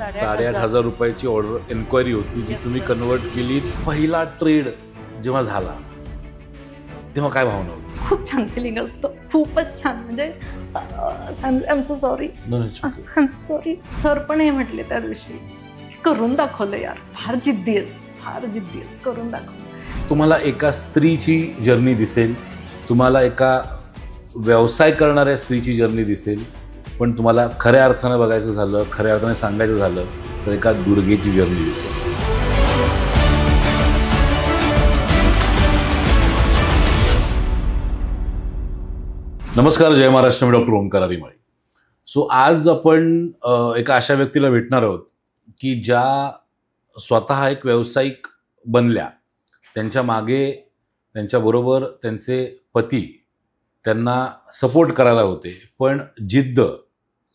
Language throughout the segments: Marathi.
8,500 रुपयाची ऑर्डर एन्क्वायरी होती जी तुम्ही कन्वर्ट केली. पहिला ट्रेड जेव्हा झाला तेव्हा काय भावना होती? खूप छान फिलिंग असतो, खूपच छान. म्हणजे I am so sorry, sir पण हे म्हटले त्या दिवशी, करून दाखवलं यार, फार जिद्दी आहेस, करून दाखवलं. तुम्हाला एका स्त्रीची जर्नी दिसेल, तुम्हाला एका व्यवसाय करणाऱ्या स्त्रीची जर्नी दिसेल, पण तुम्हाला खऱ्या अर्थानं बघायचं झालं, खऱ्या अर्थाने सांगायचं झालं तर एका दुर्गेची जर्नी दिसेल. नमस्कार, जय महाराष्ट्र. मी डॉक्टर ओंकार हरिमाळे. सो आज आपण एका अशा व्यक्तीला भेटणार आहोत की ज्या स्वतः एक व्यावसायिक बनल्या, त्यांच्या मागे त्यांच्याबरोबर त्यांचे पती त्यांना सपोर्ट करायला होते, पण जिद्द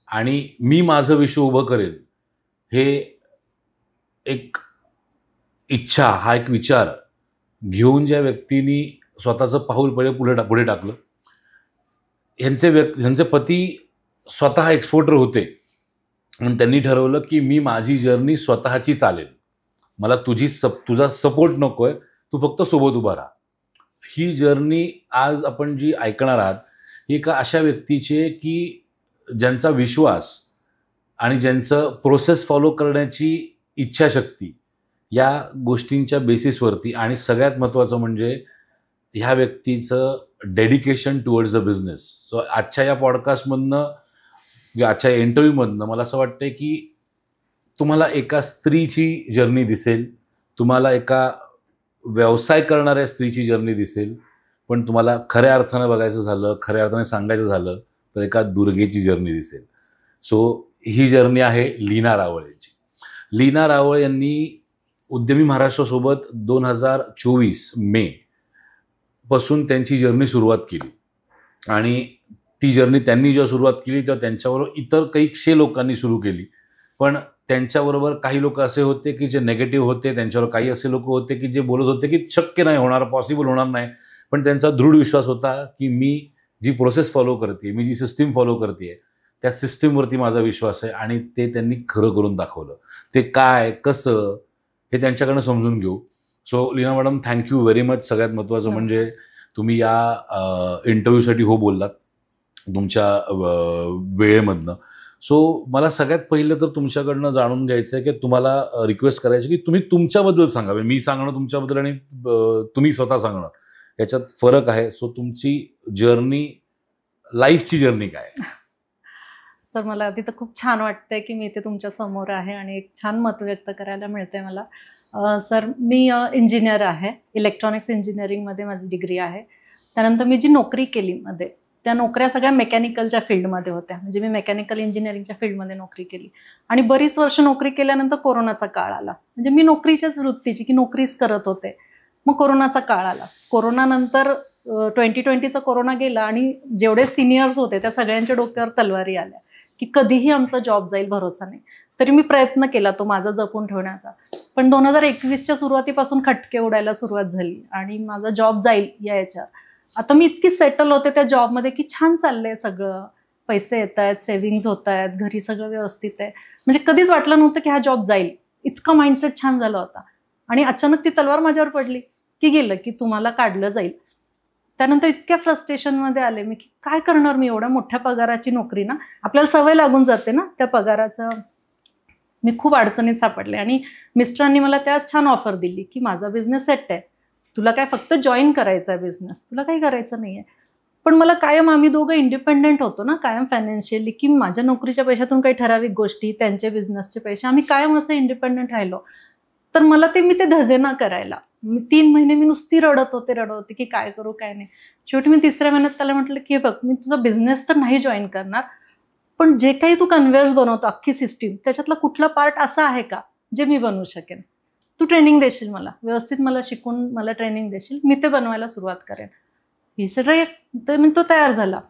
आणि मी माझं विश्व उभं करेन हे एक इच्छा, हा एक विचार घेऊन ज्या व्यक्तींनी स्वतःचं पाऊल पुढे टाकलं. ह्यांचे पती स्वतः एक्सपोर्टर होते आणि त्यांनी ठरवलं की मी माझी जर्नी स्वतःची चालेल, मला तुझा सपोर्ट नको आहे, तू फक्त सोबत उभा राहा. ही जर्नी आज आपण जी ऐकणार आहात ही एका अशा व्यक्तीचे की ज्यांचा विश्वास आणि ज्यांचं प्रोसेस फॉलो करण्याची इच्छाशक्ती या गोष्टींच्या बेसिसवरती, आणि सगळ्यात महत्त्वाचं म्हणजे ह्या व्यक्तीचं dedication towards the business. So आजच्या या पॉडकास्टमधनं या आजच्या इंटरव्ह्यूमधनं मला असं वाटतं की तुम्हाला एका स्त्रीची जर्नी दिसेल, तुम्हाला एका व्यवसाय करणाऱ्या स्त्रीची जर्नी दिसेल, पण तुम्हाला खऱ्या अर्थानं बघायचं झालं, खऱ्या अर्थाने सांगायचं झालं तर एका दुर्गेची जर्नी दिसेल. सो ही जर्नी आहे लीना रावळेची. लीना रावळ यांनी उद्यमी महाराष्ट्रासोबत 2024 मे पासून त्यांची जर्नी सुरुवात केली, आणि ती जर्नी त्यांनी जेव्हा सुरुवात केली तेव्हा त्यांच्याबरोबर इतर काही 100 लोकांनी सुरू केली. पण त्यांच्याबरोबर काही लोक असे होते की जे नेगेटिव्ह होते, त्यांच्यावर काही असे लोक होते की जे बोलत होते की शक्य नाही होणार, पॉसिबल होणार नाही. पण त्यांचा दृढ विश्वास होता की मी जी प्रोसेस फॉलो करते, मी जी सिस्टीम फॉलो करते, त्या सिस्टीमवरती माझा विश्वास आहे, आणि ते त्यांनी खरं करून दाखवलं. ते काय, कसं, हे त्यांच्याकडनं समजून घेऊ. So Leena madam, thank you very much. सगळ्यात महत्त्वाचं म्हणजे तुम्ही या इंटरव्ह्यूसाठी हो बोललात तुमच्या वेळेमधनं. सो मला सगळ्यात पहिलं तर तुमच्याकडनं जाणून घ्यायचं आहे की तुम्हाला रिक्वेस्ट करायची की तुम्ही तुमच्याबद्दल सांगावे. मी सांगणं तुमच्याबद्दल आणि तुम्ही स्वतः सांगणं याच्यात फरक आहे. सो तुमची जर्नी, लाईफची जर्नी काय? सर, मला तिथं खूप छान वाटतंय की मी इथे तुमच्या समोर आहे आणि एक छान मत व्यक्त करायला मिळते मला. सर, मी इंजिनियर आहे, इलेक्ट्रॉनिक्स इंजिनिअरिंगमध्ये माझी डिग्री आहे. त्यानंतर मी जी नोकरी केली मध्ये, त्या नोकऱ्या सगळ्या मेकॅनिकलच्या फील्डमध्ये होत्या. म्हणजे मी मेकॅनिकल इंजिनिअरिंगच्या फील्डमध्ये नोकरी केली आणि बरीच वर्ष नोकरी केल्यानंतर कोरोनाचा काळ आला. म्हणजे मी नोकरीच्याच वृत्तीची की नोकरीच करत होते. मग कोरोनाचा काळ आला. कोरोनानंतर 2020चा कोरोना गेला आणि जेवढे सिनियर्स होते त्या सगळ्यांच्या डोक्यावर तलवारी आल्या की कधीही आमचा जॉब जाईल, भरोसा नाही. तरी मी प्रयत्न केला तो माझा जपून ठेवण्याचा. पण 2021च्या सुरुवातीपासून खटके उडायला सुरुवात झाली आणि माझा जॉब जाईल याच्या. आता मी इतकी सेटल होते त्या जॉबमध्ये की छान चाललंय सगळं, पैसे येत आहेत, सेव्हिंग्ज होत आहेत, घरी सगळं व्यवस्थित आहे. म्हणजे कधीच वाटलं नव्हतं की हा जॉब जाईल, इतका माइंडसेट छान झाला होता. आणि अचानक ती तलवार माझ्यावर पडली की गेलं की तुम्हाला काढलं जाईल. त्यानंतर इतक्या फ्रस्ट्रेशनमध्ये आले मी की काय करणार मी, एवढ्या मोठ्या पगाराची नोकरी ना, आपल्याला सवय लागून जाते ना त्या पगाराचं. मी खूप अडचणीत सापडले आणि मिस्टरांनी मला त्याच छान ऑफर दिली की माझा बिझनेस सेट आहे, तुला काय फक्त जॉईन करायचा आहे बिझनेस, तुला काही करायचं नाही आहे. पण मला कायम, आम्ही दोघं इंडिपेंडेंट होतो ना कायम फायनान्शियली, की माझ्या नोकरीच्या पैशातून काही ठराविक गोष्टी, त्यांचे बिझनेसचे पैसे, आम्ही कायम असं इंडिपेंडेंट राहिलो. तर मला मी ते धजेना करायला 3 महिने मी नुसती रडत होते की काय करू काय नाही. शेवटी मी 3ऱ्या महिन्यात त्याला म्हटलं की बघ, मी तुझा बिझनेस तर नाही जॉईन करणार, पण जे काही तू कन्व्हेयर्स बनवतो, अख्खी सिस्टीम, त्याच्यातला कुठला पार्ट असा आहे का जे मी बनवू शकेन? तू ट्रेनिंग देशील मला, व्यवस्थित मला शिकून मला ट्रेनिंग देशील, मी ते बनवायला सुरुवात करेन. ही सगळं तर तो तयार झाला.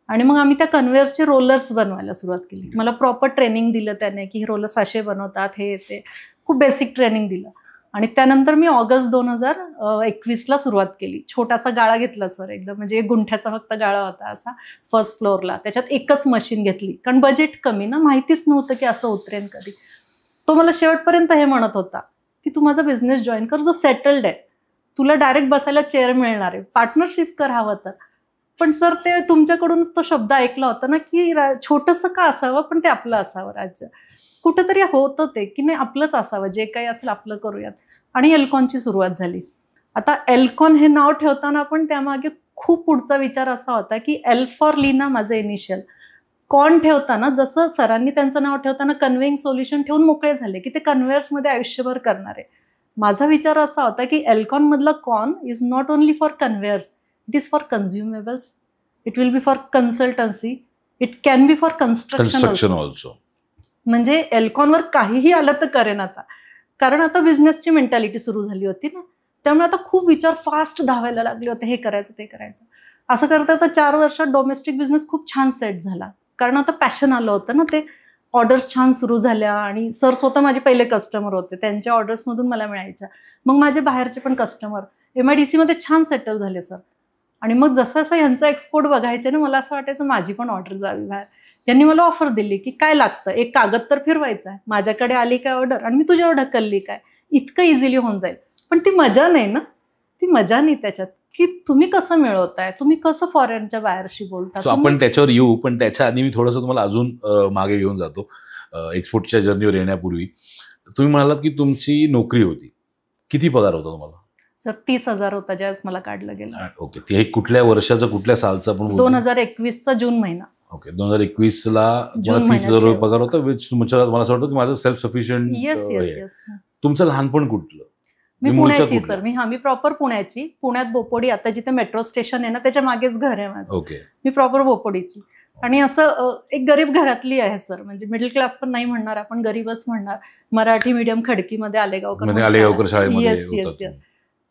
आणि मग आम्ही त्या कन्व्हेयर्सचे रोलर्स बनवायला सुरुवात केली. मला प्रॉपर ट्रेनिंग दिलं त्याने की हे रोलर्स असे बनवतात, हे ते खूप बेसिक ट्रेनिंग दिलं. आणि त्यानंतर मी ऑगस्ट 2021ला सुरुवात केली. छोटासा गाळा घेतला सर, एकदम म्हणजे 1 गुंठ्याचा फक्त गाळा होता असा, फर्स्ट फ्लोअरला. त्याच्यात एकच मशीन घेतली, कारण बजेट कमी ना, माहितीच नव्हतं की असं उतरेन कधी. तो मला शेवटपर्यंत हे म्हणत होता की तू माझा बिझनेस जॉईन कर जो सेटल्ड आहे, तुला डायरेक्ट बसायला चेअर मिळणार आहे, पार्टनरशिप कर हवं तर. पण सर ते तुमच्याकडून तो शब्द ऐकला होता ना की छोटंसं का असावं पण ते आपलं असावं राज्य. कुठंतरी होतं ते की नाही आपलंच असावं, जे काही असेल आपलं करूयात. आणि एल्कॉनची सुरुवात झाली. आता एल्कॉन हे नाव ठेवताना पण त्यामागे खूप पुढचा विचार असा होता की एल फॉर लीना माझं इनिशियल, कॉन ठेवताना जसं सरांनी त्यांचं नाव ठेवताना कन्व्हेइंग सोल्युशन ठेवून मोकळे झाले की ते कन्व्हेयर्समध्ये आयुष्यभर करणार आहे. माझा विचार असा होता की एल्कॉन मधला con is not only for conveyors, it is for consumables, it will be for consultancy, it can be for construction also. म्हणजे एल्कॉनवर काहीही आलं तर करेन आता, कारण आता बिझनेसची मेंटॅलिटी सुरू झाली होती ना. त्यामुळे आता खूप विचार फास्ट धावायला लागले होते, हे करायचं ते करायचं. असं करता तर 4 वर्षात डोमेस्टिक बिझनेस खूप छान सेट झाला, कारण आता पॅशन आलं होतं ना. ते ऑर्डर्स छान सुरू झाल्या आणि सर स्वतः माझे पहिले कस्टमर होते, त्यांच्या ऑर्डर्समधून मला मिळायच्या. मग माझे बाहेरचे पण कस्टमर MIDC मध्ये छान सेटल झाले सर. आणि मग जसं जसं यांचा एक्सपोर्ट बघायचे ना, मला असं वाटायचं माझी पण ऑर्डर जावी बाहेर. यांनी मला ऑफर दिली की काय लागतं, एक कागद तर फिरवायचा आहे, माझ्याकडे आली काय ऑर्डर आणि मी तुझ्यावर ढकलली काय, इतकं इझिली होऊन जाईल. पण ती मजा नाही ना, ती मजा नाही त्याच्यात की तुम्ही कसं मिळवताय, तुम्ही कसं फॉरेनच्या बाहेरशी बोलता. आपण त्याच्यावर येऊ, पण त्याच्या आधी मी थोडंसं तुम्हाला अजून मागे घेऊन जातो. एक्सपोर्टच्या जर्नीवर येण्यापूर्वी तुम्ही म्हणालात की तुमची नोकरी होती, किती पगार होता तुम्हाला? सर 30,000 होता ज्यावेळेस मला काढलं गेलं. ओके. ते कुठल्या वर्षाचं, कुठल्या सालचं आपण? 2021चा जून महिना. ओके. 2021ला 30,000 पगार होता, विच तुमच्या, मला असं वाटतं की माझं सेल्फ सफिशियंट. येस. तुमचं लहानपण कुठलं? मी पुण्याची सर. मी प्रॉपर पुण्याची. पुण्यात बोपोडी, आता जिथे मेट्रो स्टेशन आहे ना त्याच्या मागेच घर आहे माझं. ओके. मी प्रॉपर बोपोडीची. आणि असं एक गरीब घरातली आहे सर, म्हणजे मिडल क्लास पण नाही म्हणणार आपण, गरीबच म्हणणार. मराठी मीडियम खडकीमध्ये आलेगावकर शाळेमध्ये. येस.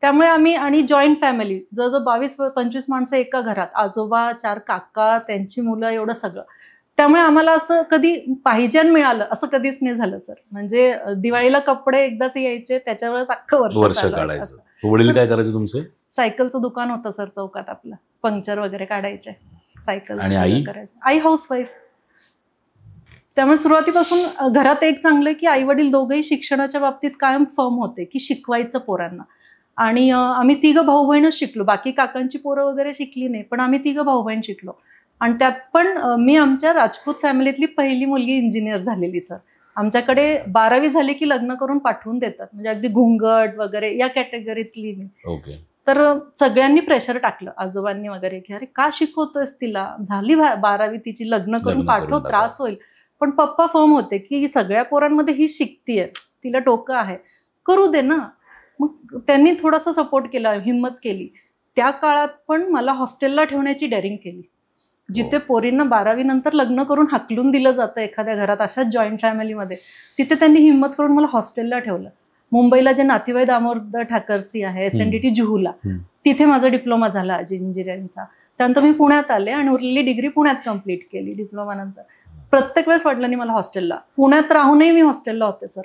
त्यामुळे आम्ही, आणि जॉईंट फॅमिली, जवळजवळ 22-25 माणसं एका घरात, आजोबा, 4 काका, त्यांची मुलं, एवढं सगळं. त्यामुळे आम्हाला असं कधी पाहिजे आणि मिळालं असं कधीच नाही झालं सर. म्हणजे दिवाळीला कपडे एकदाच यायचे, त्याच्यावरच अख्खं वर्ष काढायचं. वडील काय करायचे तुमचे? सायकलचं दुकान होतं सर चौकात आपलं, पंक्चर वगैरे काढायचे सायकल. आणि आई? आई हाऊसवाईफ. त्यामुळे सुरुवातीपासून घरात एक चांगलं की आई वडील दोघंही शिक्षणाच्या बाबतीत कायम फर्म होते की शिकवायचं पोरांना. आणि आम्ही 3 भाऊ बहीणच शिकलो, बाकी काकांची पोरं वगैरे शिकली नाही, पण आम्ही 3 भाऊ बहीण शिकलो. आणि त्यात पण मी आमच्या राजपूत फॅमिलीतली पहिली मुलगी इंजिनियर झालेली सर. आमच्याकडे 12वी झाली की लग्न करून पाठवून देतात, म्हणजे अगदी घुंगट वगैरे या कॅटेगरीतली मी. ओके. तर सगळ्यांनी प्रेशर टाकलं, आजोबांनी वगैरे, की अरे का शिकवतोयस तिला, झाली 12वी तिची, लग्न करून पाठव, त्रास होईल. पण पप्पा फर्म होते की सगळ्या पोरांमध्ये ही शिकतीये, तिला डोकं आहे, करू दे ना. मग त्यांनी थोडासा सपोर्ट केला, हिंमत केली. त्या काळात पण मला हॉस्टेलला ठेवण्याची डेअरिंग केली. जिथे पोरींना 12वी नंतर लग्न करून हाकलून दिलं जातं एखाद्या घरात, अशाच जॉईंट फॅमिलीमध्ये, तिथे त्यांनी हिंमत करून मला हॉस्टेलला ठेवलं. मुंबईला जे नातेवाईक दामोदर ठाकरसी आहे, SNDT जुहूला, तिथे माझा डिप्लोमा झाला इंजिनिअरिंगचा. त्यानंतर मी पुण्यात आले आणि उरलेली डिग्री पुण्यात कम्प्लीट केली डिप्लोमा नंतर. प्रत्येक वेळेस वाटलं नाही मला हॉस्टेलला, पुण्यात राहूनही मी हॉस्टेलला होते सर.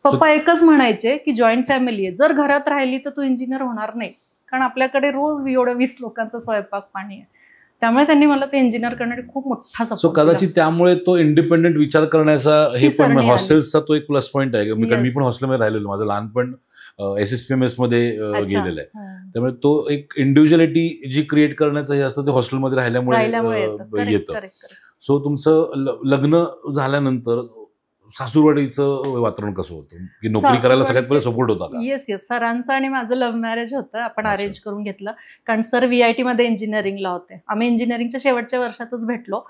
पप्पा एकच म्हणायचे की जॉईंट फॅमिली आहे, जर घरात राहिली तर तू इंजिनियर होणार नाही, कारण आपल्याकडे रोज एवढं 20 लोकांचा स्वयंपाक पाणी आहे. त्यामुळे त्यांनी मला ते इंजिनियर करण्यासाठी खूप मोठा सपोर्ट. कदाचित त्यामुळे तो इंडिपेंडंट विचार करण्याचा हे पण हॉस्टेलचा तो एक प्लस पॉईंट आहे. मी पण हॉस्टेलमध्ये राहिलेलो, माझं लहानपण SSPMS मध्ये गेलेलं आहे. त्यामुळे तो एक इंडिव्हिज्युअलिटी जी क्रिएट करण्याचं हे असतं ते हॉस्टेलमध्ये राहिल्यामुळे येतं. सो तुमचं लग्न झाल्यानंतर सासूरवाडीचं वातावरण कसं होतं, की नोकरी करायला सगळ्यात पहिले सपोर्ट होता का? येस. सरांचं आणि माझं लव्ह मॅरेज होतं, आपण अरेंज करून घेतलं. कारण सर VIT मध्ये इंजिनिअरिंगला होते, आम्ही इंजिनिअरिंगच्या शेवटच्या वर्षातच भेटलो.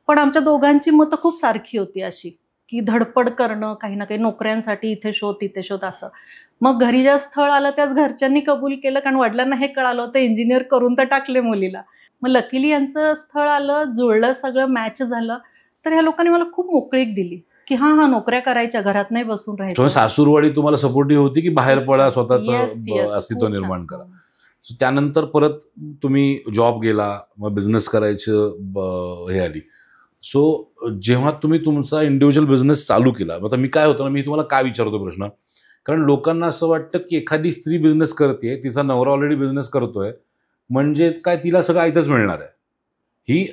पण आमच्या दोघांची मतं खूप सारखी होती, अशी की धडपड करणं, काही ना काही नोकऱ्यांसाठी, इथे शोध तिथे शोध असं. मग घरी ज्या स्थळ आलं त्याच घरच्यांनी कबूल केलं, कारण वडिलांना हे कळालं होतं इंजिनियर करून तर टाकले मुलीला. मग लकीली यांचं स्थळ आलं, जुळलं, सगळं मॅच झालं. तर ह्या लोकांनी मला खूप मोकळीक दिली की हा नोकऱ्या करायच्या, घरात नाही बसून राहायचं. सासूरवाडी तुम्हाला सपोर्टिव्ह होती की बाहेर पडा, स्वतःचं अस्तित्व निर्माण करा? त्यानंतर परत तुम्ही जॉब गेला, मग बिझनेस करायचं हे आली. सो जेव्हा तुम्ही तुमचा इंडिव्हिज्युअल बिझनेस चालू केला, आता मी काय होतं ना, मी तुम्हाला काय विचारतो प्रश्न, कारण लोकांना असं वाटतं की एखादी स्त्री बिझनेस करते, तिचा नवरा ऑलरेडी बिझनेस करतोय, म्हणजे काय तिला सगळं आयतच मिळणार आहे, ही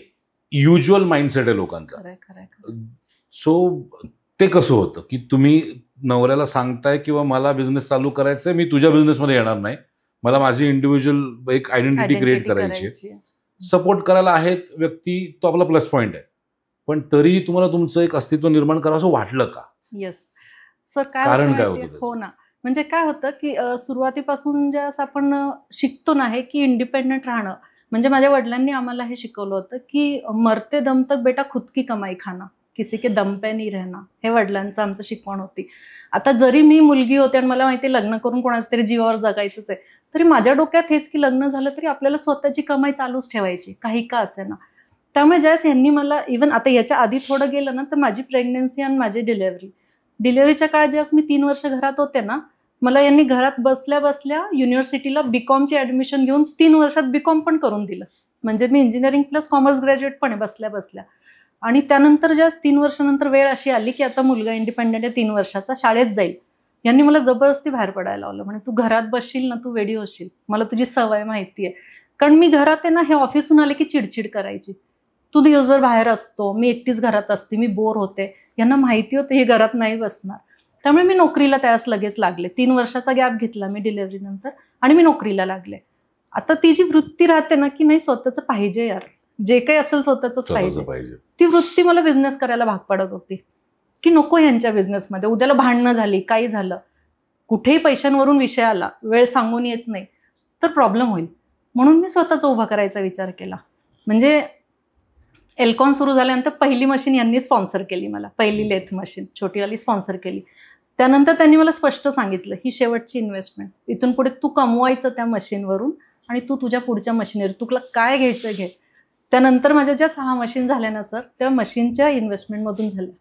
युज्युअल माइंडसेट आहे लोकांचा. सो ते कसं होतं की तुम्ही नवऱ्याला सांगताय किंवा मला बिझनेस चालू करायचा आहे, मी तुझ्या बिझनेसमध्ये येणार नाही, मला माझी इंडिव्हिज्युअल एक आयडेंटिटी क्रिएट करायची आहे. सपोर्ट करायला आहेत व्यक्ती, तो आपला प्लस पॉईंट आहे, पण तरीही तुम्हाला तुमचं एक अस्तित्व निर्माण करावं असं वाटलं का? Yes sir. कारण काय होतं? हो ना, म्हणजे काय होतं की सुरुवातीपासून ज्यावेळेस आपण शिकतो ना हे की इंडिपेंडंट राहणं, म्हणजे माझ्या वडिलांनी आम्हाला हे शिकवलं होतं की मरते दम तक बेटा खुद की कमाई खाना, किसी के दम पे नहीं रहना, हे वडिलांचं आमचं शिकवण होती. आता जरी मी मुलगी होते आणि मला माहिती लग्न करून कोणाच्या तरी जीवावर जगायचंच आहे, तरी माझ्या डोक्यात हेच की लग्न झालं तरी आपल्याला स्वतःची कमाई चालूच ठेवायची, काही का असे ना. त्यामुळे ज्यावेळेस यांनी मला, इव्हन आता याच्या आधी थोडं गेलं ना, तर माझी प्रेग्नन्सी आणि माझी डिलिव्हरीच्या काळात ज्यावेळेस मी 3 वर्ष घरात होते ना, मला यांनी घरात बसल्या बसल्या युनिव्हर्सिटीला बीकॉमची ॲडमिशन घेऊन 3 वर्षात बीकॉम पण करून दिलं. म्हणजे मी इंजिनिअरिंग प्लस कॉमर्स ग्रॅज्युएट पण आहे बसल्या बसल्या. आणि त्यानंतर ज्यावेळेस 3 वर्षानंतर वेळ अशी आली की आता मुलगा इंडिपेंडंट आहे, 3 वर्षाचा, शाळेत जाईल, यांनी मला जबरदस्ती बाहेर पडायला लावलं. म्हणे तू घरात बसशील ना, तू वेडी होशील, मला तुझी सवय माहिती आहे. कारण मी घरात आहे ना, हे ऑफिसहून आले की चिडचिड करायची, तू दिवसभर बाहेर असतो, मी एकटीच घरात असते, मी बोर होते. यांना माहिती होतं हे घरात नाही बसणार. त्यामुळे मी नोकरीला त्यावेळेस लगेच लागले. 3 वर्षाचा गॅप घेतला मी डिलिव्हरीनंतर आणि मी नोकरीला लागले. आता ती जी वृत्ती राहते ना की नाही स्वतःचं पाहिजे यार, जे काही असेल स्वतःच पाहिजे, ती वृत्ती मला बिझनेस करायला भाग पडत होती की नको यांच्या बिझनेसमध्ये, उद्याला भांडणं झाली, काही झालं, कुठेही पैशांवरून विषय आला, वेळ सांगून येत नाही तर प्रॉब्लेम होईल. म्हणून मी स्वतःच उभा करायचा विचार केला. म्हणजे एल्कॉन सुरू झाल्यानंतर पहिली मशीन यांनी स्पॉन्सर केली मला, पहिली लेथ मशीन छोटीवाली स्पॉन्सर केली. त्यानंतर त्यांनी मला स्पष्ट सांगितलं ही शेवटची इन्व्हेस्टमेंट, इथून पुढे तू कमवायचं त्या मशीनवरून आणि तू तुझ्या पुढच्या मशीनवर तुला काय घ्यायचं घे. त्यानंतर माझ्या ज्या 6 मशीन झाल्या ना सर, त्या मशीनच्या इन्व्हेस्टमेंटमधून झाल्या.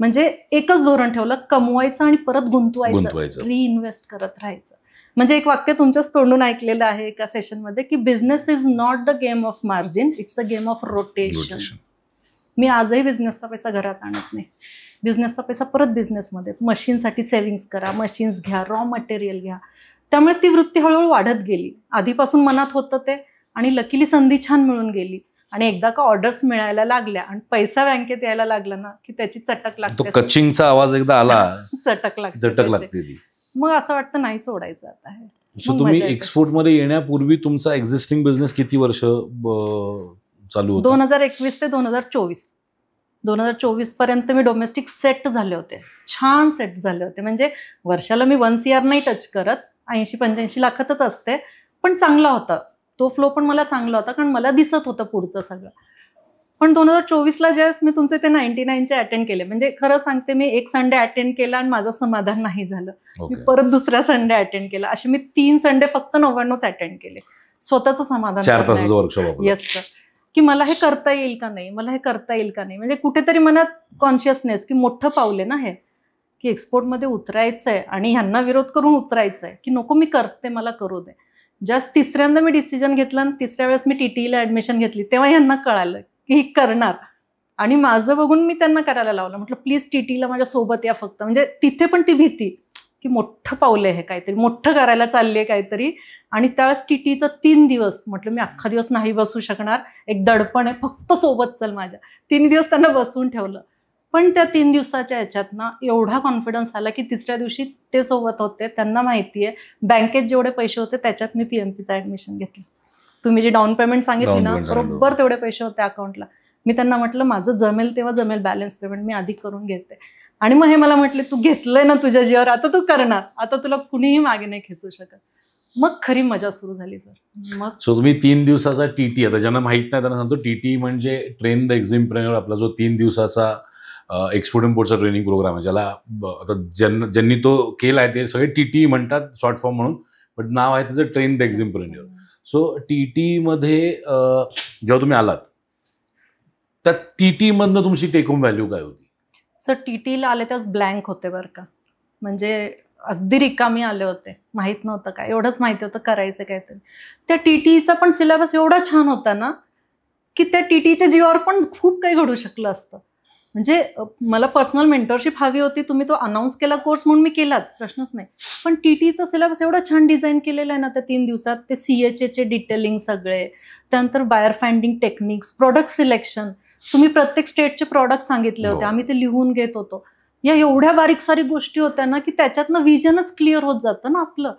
म्हणजे एकच धोरण ठेवलं, कमवायचं आणि परत गुंतवायचं, रिइन्व्हेस्ट करत राहायचं. म्हणजे एक वाक्य तुमच्याच तोंडून ऐकलेलं आहे एका सेशनमध्ये की business is not the game of margin, it's a game of rotation. मी आजही बिझनेसचा पैसा घरात आणत नाही, बिझनेसचा पैसा परत बिझनेसमध्ये, मशीनसाठी सेव्हिंग्स करा, मशीन्स घ्या, रॉ मटेरियल घ्या. त्यामुळे ती वृत्ती हळूहळू वाढत गेली. आधीपासून मनात होतं ते, आणि लकीली संधी छान मिळून गेली. आणि एकदा का ऑर्डर्स मिळायला लागल्या आणि पैसा बँकेत यायला लागला ना की त्याची चटक लागते, कचिंगचा आवाज एकदा आला चटक लागते. मग असं वाटतं नाही सोडायचं आता हे. सो तुम्ही एक्सपोर्ट मध्ये येण्यापूर्वी तुमचा एक्झिस्टिंग बिझनेस किती वर्ष चालू होता? 2021 ते 2024. 2024 पर्यंत मी डोमेस्टिक सेट झाले होते, छान सेट झाले होते. म्हणजे वर्षाला मी 1 CR नाही टच करत, 80-85 लाखातच असते, पण चांगला होता तो फ्लो, पण मला चांगला होता कारण मला दिसत होतं पुढचं सगळं. पण 2024ला ज्यावेळेस मी तुमचे ते 99चे अटेंड केले, म्हणजे खरं सांगते मी एक संडे अटेंड केला आणि माझं समाधान नाही झालं. मी परत दुसऱ्या संडे अटेंड केला. असे मी 3 संडे फक्त 99च अटेंड केले, स्वतःचं समाधान. 4 तासाचं वर्कशॉप. Yes sir. की मला हे करता येईल का नाही, मला हे करता येईल का नाही. म्हणजे कुठेतरी मनात कॉन्शियसनेस की मोठं पाऊल आहे ना हे, की एक्सपोर्टमध्ये उतरायचं आहे आणि ह्यांना विरोध करून उतरायचं आहे की नको मी करते, मला करू दे. जस्ट तिसऱ्यांदा मी डिसिजन घेतलं आणि तिसऱ्या वेळेस मी TTEला ॲडमिशन घेतली, तेव्हा ह्यांना कळालं की करणार. आणि माझं बघून मी त्यांना करायला लावलं, म्हटलं प्लीज TTEला माझ्या सोबत या फक्त. म्हणजे तिथे पण ती भीती की मोठं पाऊल आहे हे, काहीतरी मोठं करायला चालली आहे काहीतरी. आणि त्यावेळेस TTEचं 3 दिवस म्हटलं मी अख्खा दिवस नाही बसू शकणार, एक दडपण आहे, फक्त सोबत चल माझ्या. 3 दिवस त्यांना बसवून ठेवलं. पण त्या 3 दिवसाच्या ह्याच्यात ना एवढा कॉन्फिडन्स आला की तिसऱ्या दिवशी ते सोबत होते, त्यांना माहिती आहे बँकेत जेवढे पैसे होते त्याच्यात मी PMPचं ॲडमिशन घेतलं. तुम्ही जी डाऊन पेमेंट सांगितली ना, बरोबर तेवढे पैसे होते अकाउंटला. मी त्यांना म्हटलं माझं जमेल तेव्हा जमेल, बॅलन्स पेमेंट मी आधी करून घेते. आणि मग हे मला म्हटले तू घेतलंय ना तुझ्या जीवावर, आता तू करणार, आता तुला कुणीही मागे नाही खेचू शकत. मग खरी मजा सुरू झाली सर. मग सो तुम्ही 3 दिवसाचा TTE, आता ज्यांना माहित नाही त्यांना सांगतो, TTE म्हणजे ट्रेन द एक्झिम्प्रेन्योर, आपला जो 3 दिवसाचा एक्सपोर्ट इम्पोर्टचा ट्रेनिंग प्रोग्राम आहे, ज्याला आता ज्यांनी तो केला आहे ते सगळे TTE म्हणतात शॉर्ट फॉर्म म्हणून, बट नाव आहे त्याचं ट्रेन द एक्झिम्प्रेन्योर. सो TTEमध्ये जेव्हा तुम्ही आलात त्या TTEमधनं तुमची टेक होम व्हॅल्यू काय होती? सर TTEला आले तेव्हाच ब्लँक होते बरं का, म्हणजे अगदी रिकामी आले होते, माहीत नव्हतं काय, एवढंच माहिती होतं करायचं काहीतरी. त्या TTEचा पण सिलेबस एवढा छान होता ना की त्या TTEच्या जीवावर पण खूप काही घडू शकलं असतं. म्हणजे मला पर्सनल मेंटरशिप हवी होती, तुम्ही तो अनाऊन्स केला कोर्स म्हणून मी केलाच, प्रश्नच नाही. पण TTEचा सिलेबस एवढा छान डिझाईन केलेला आहे ना त्या 3 दिवसात. ते CHAचे डिटेलिंग सगळे, त्यानंतर buyer finding techniques, product selection, तुम्ही प्रत्येक स्टेटचे प्रॉडक्ट सांगितले होते, आम्ही ते लिहून घेत होतो. या एवढ्या बारीक सारीक गोष्टी होत्या ना की त्याच्यातनं विजनच क्लिअर होत जातं ना आपलं.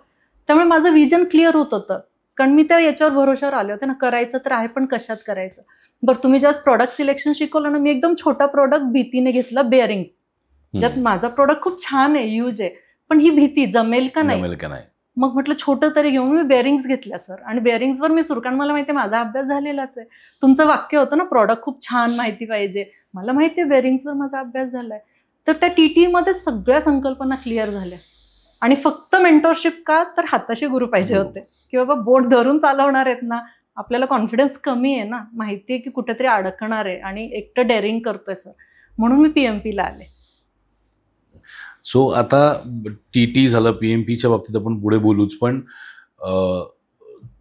त्यामुळे माझं विजन क्लिअर होत होतं, कारण मी त्या याच्यावर भरोशावर आले होते ना, करायचं तर आहे पण कशात करायचं. बरं, तुम्ही ज्यावेळेस प्रोडक्ट सिलेक्शन शिकवलं ना, मी एकदम छोटा प्रोडक्ट भीतीने घेतला, बेअरिंग्स. ज्यात माझा प्रोडक्ट खूप छान आहे, यूज आहे, पण ही भीती जमेल का नाही. मग म्हटलं छोटं तरी घेऊन मी बेअरिंग्स घेतल्या सर, आणि बेअरिंग्सवर मी सुरू, कारण मला माहिती आहे माझा अभ्यास झालेलाच आहे. तुमचं वाक्य होतं ना, प्रोडक्ट खूप छान माहिती पाहिजे, मला माहिती आहे बेअरिंग्सवर माझा अभ्यास झालाय. तर त्या TTE मध्ये सगळ्या संकल्पना क्लिअर झाल्या. आणि फक्त मेंटरशिप का, तर हाताशी गुरु पाहिजे होते, की बाबा बोट धरून चालवणार आहेत ना. आपल्याला कॉन्फिडन्स कमी आहे ना, माहिती आहे की कुठेतरी अडकणार आहे आणि एकटं डेअरिंग करतोय सर, म्हणून मी PMP ला आले. सो आता TT झालं, PMPच्या बाबतीत आपण पुढे बोलूच, पण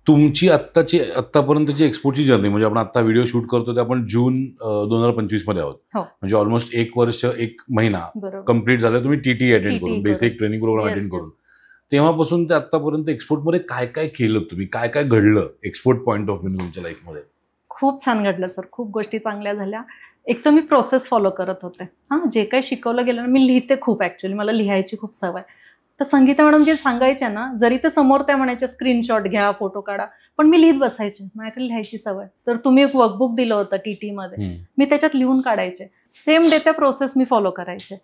तुमची आत्तापर्यंतची एक्सपोर्टची जर्नी, म्हणजे आपण आता व्हिडिओ शूट करतो ते आपण जून 2025 मध्ये आहोत, म्हणजे ऑलमोस्ट 1 वर्ष 1 महिना कम्प्लीट झालं तुम्ही TT अटेंड करून, बेसिक ट्रेनिंग प्रोग्राम अटेंड करून. तेव्हापासून ते आतापर्यंत एक्सपोर्टमध्ये काय काय केलं तुम्ही, काय काय घडलं एक्सपोर्ट पॉईंट ऑफ व्ह्यू तुमच्या लाईफमध्ये? खूप छान घडलं सर, खूप गोष्टी चांगल्या झाल्या. एक तर मी प्रोसेस फॉलो करत होते. जे काही शिकवलं गेलं ना, मी लिहिते खूप, ॲक्च्युली मला लिहायची खूप सवय. तर संगीता मॅडम जे सांगायच्या ना, जरी ते समोर त्या म्हणायच्या स्क्रीनशॉट घ्या, फोटो काढा, पण मी लिहित बसायचे, माझ्याकडे लिहायची सवय. तर तुम्ही एक वर्कबुक दिलं होतं TT मध्ये, मी त्याच्यात लिहून काढायचे. सेम डे त्या प्रोसेस मी फॉलो करायचे.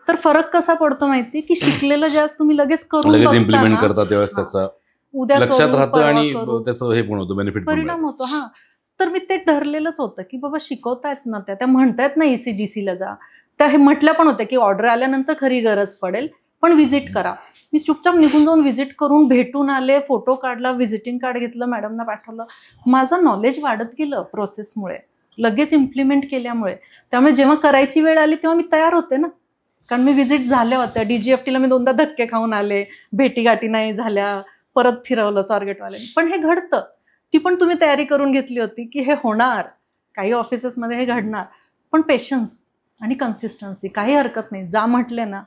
तर फरक कसा पडतो माहिती, की शिकलेलं ज्यावेळेस तुम्ही लगेच इम्प्लिमेंट करता त्यावेळेस त्याचा उद्या लक्षात राहतं आणि त्याचं हे पण होतं, बेनिफिट परिणाम होतो. तर मी ते ठरलेलंच होतं की बाबा शिकवतायत ना, त्या म्हणतायत ना ECGC ला जा, त्या हे म्हटल्या पण होत्या की ऑर्डर आल्यानंतर खरी गरज पडेल, पण व्हिजिट करा. मी चुपचाप निघून जाऊन व्हिजिट करून भेटून आले, फोटो काढला, व्हिजिटिंग कार्ड घेतलं, मॅडमना पाठवलं. माझं नॉलेज वाढत गेलं प्रोसेसमुळे, लगेच इम्प्लिमेंट केल्यामुळे. त्यामुळे जेव्हा करायची वेळ आली तेव्हा मी तयार होते ना, कारण मी व्हिजिट झाल्या होत्या. DGFT ला मी 2दा धक्के खाऊन आले, भेटीगाठी नाही झाल्या, परत फिरवलं स्वारगेटवाल्यांनी. पण हे घडतं, ती पण तुम्ही तयारी करून घेतली होती की हे होणार, काही ऑफिसेसमध्ये हे घडणार. पण पेशन्स आणि कन्सिस्टन्सी, काही हरकत नाही, जा म्हटले ना.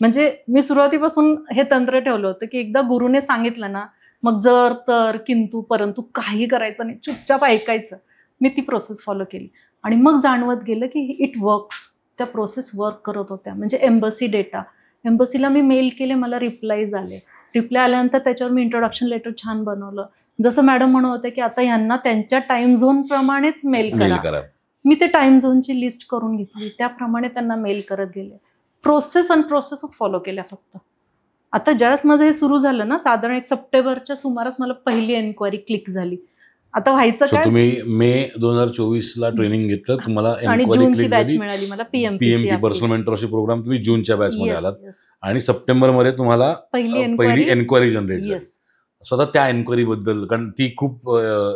म्हणजे मी सुरुवातीपासून हे तंत्र ठेवलं होतं की एकदा गुरुने सांगितलं ना, मग जर तर किंतु परंतु काही करायचं नाही, चुपचाप ऐकायचं. मी ती प्रोसेस फॉलो केली आणि मग जाणवत गेलं की इट वर्क्स. त्या प्रोसेस वर्क करत होत्या. म्हणजे एम्बसी डेटा, एम्बसीला मी मेल केले, मला रिप्लायज आले. रिप्लाय आल्यानंतर त्याच्यावर मी इंट्रोडक्शन लेटर छान बनवलं. जसं मॅडम म्हणत होते की आता ह्यांना त्यांच्या टाइम झोन प्रमाणेच मेल करा. मी ते टाइम झोनची लिस्ट करून घेतली, त्याप्रमाणे त्यांना मेल करत गेले. प्रोसेसच फॉलो केल्या फक्त. आता ज्यावेळेस माझं हे सुरू झालं ना, साधारण 1 सप्टेंबरच्या सुमारास मला पहिली एन्क्वायरी क्लिक झाली. आता व्हायचं काय, तुम्ही मे 2024 ला ट्रेनिंग घेतलं, तुम्हाला आणि जूनची बॅच मिळाली मला, PMP पर्सनल मेंटरशिप प्रोग्राम, तुम्ही जूनच्या बॅच मध्ये आलात आणि सप्टेंबरमध्ये तुम्हाला पहिली एन्क्वायरी जनरेट झाली. स्वतः त्या एन्क्वायरी बद्दल, कारण ती खूप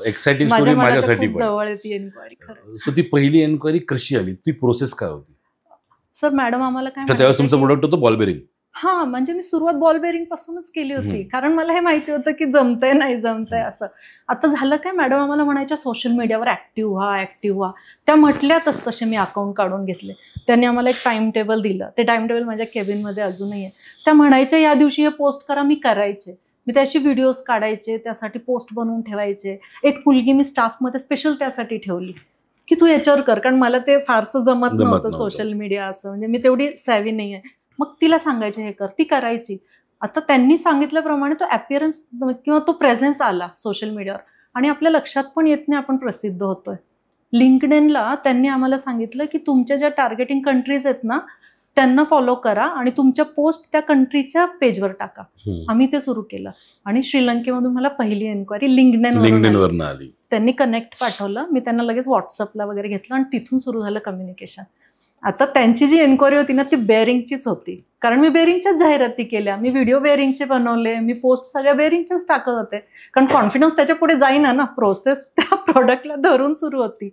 एक्साइटिंग स्टोरी माझ्यासाठी पण. सो ती पहिली एन्क्वायरी कशी आली, ती प्रोसेस काय होती? सर मॅडम आम्हाला काय, त्यावेळेस तुमचं प्रोडक्ट होतं बॉल बेरिंग. म्हणजे मी सुरुवात बॉल बेरिंग पासूनच केली होती, कारण मला हे माहिती होतं की जमतंय नाही जमतंय असं. आता झालं काय, मॅडम आम्हाला म्हणायच्या सोशल मीडियावर ऍक्टिव्ह व्हा. त्या म्हटल्यातच तसे मी अकाउंट काढून घेतले. त्यांनी आम्हाला एक टाइम टेबल दिलं, ते टाइम टेबल माझ्या केबिनमध्ये अजूनही आहे. त्या म्हणायच्या या दिवशी हे पोस्ट करा, मी करायचे. मी त्याशी व्हिडिओज काढायचे, त्यासाठी पोस्ट बनवून ठेवायचे. एक मुलगी मी स्टाफमध्ये स्पेशल त्यासाठी ठेवली की तू याच्यावर कर, कारण मला ते फारसं जमत नव्हतं सोशल मीडिया असं, म्हणजे मी तेवढी सॅव्ही नाही आहे. मग तिला सांगायचे हे कर, ती करायची. आता त्यांनी सांगितल्याप्रमाणे तो अपीअरन्स किंवा तो प्रेझेन्स आला सोशल मीडियावर, आणि आपल्या लक्षात पण येत नाही आपण प्रसिद्ध होतोय. लिंक्डइनला त्यांनी आम्हाला सांगितलं की तुमच्या ज्या टार्गेटिंग कंट्रीज आहेत ना, त्यांना फॉलो करा आणि तुमच्या पोस्ट त्या कंट्रीच्या पेजवर टाका. आम्ही ते सुरू केलं आणि श्रीलंकेमधून मला पहिली एन्क्वायरी लिंक्डइनवरून आली. त्यांनी कनेक्ट पाठवलं, मी त्यांना लगेच व्हॉट्सअपला वगैरे घेतलं आणि तिथून सुरू झालं कम्युनिकेशन. आता त्यांची जी एन्क्वायरी होती ना, ती बेअरिंगचीच होती, कारण मी बेअरिंगच्याच जाहिराती केल्या, मी व्हिडिओ बेअरिंगचे बनवले, मी पोस्ट सगळ्या बेअरिंगच्याच टाकत होते, कारण कॉन्फिडन्स त्याच्या पुढे जाईना ना, प्रोसेस त्या प्रोडक्टला धरून सुरू होती.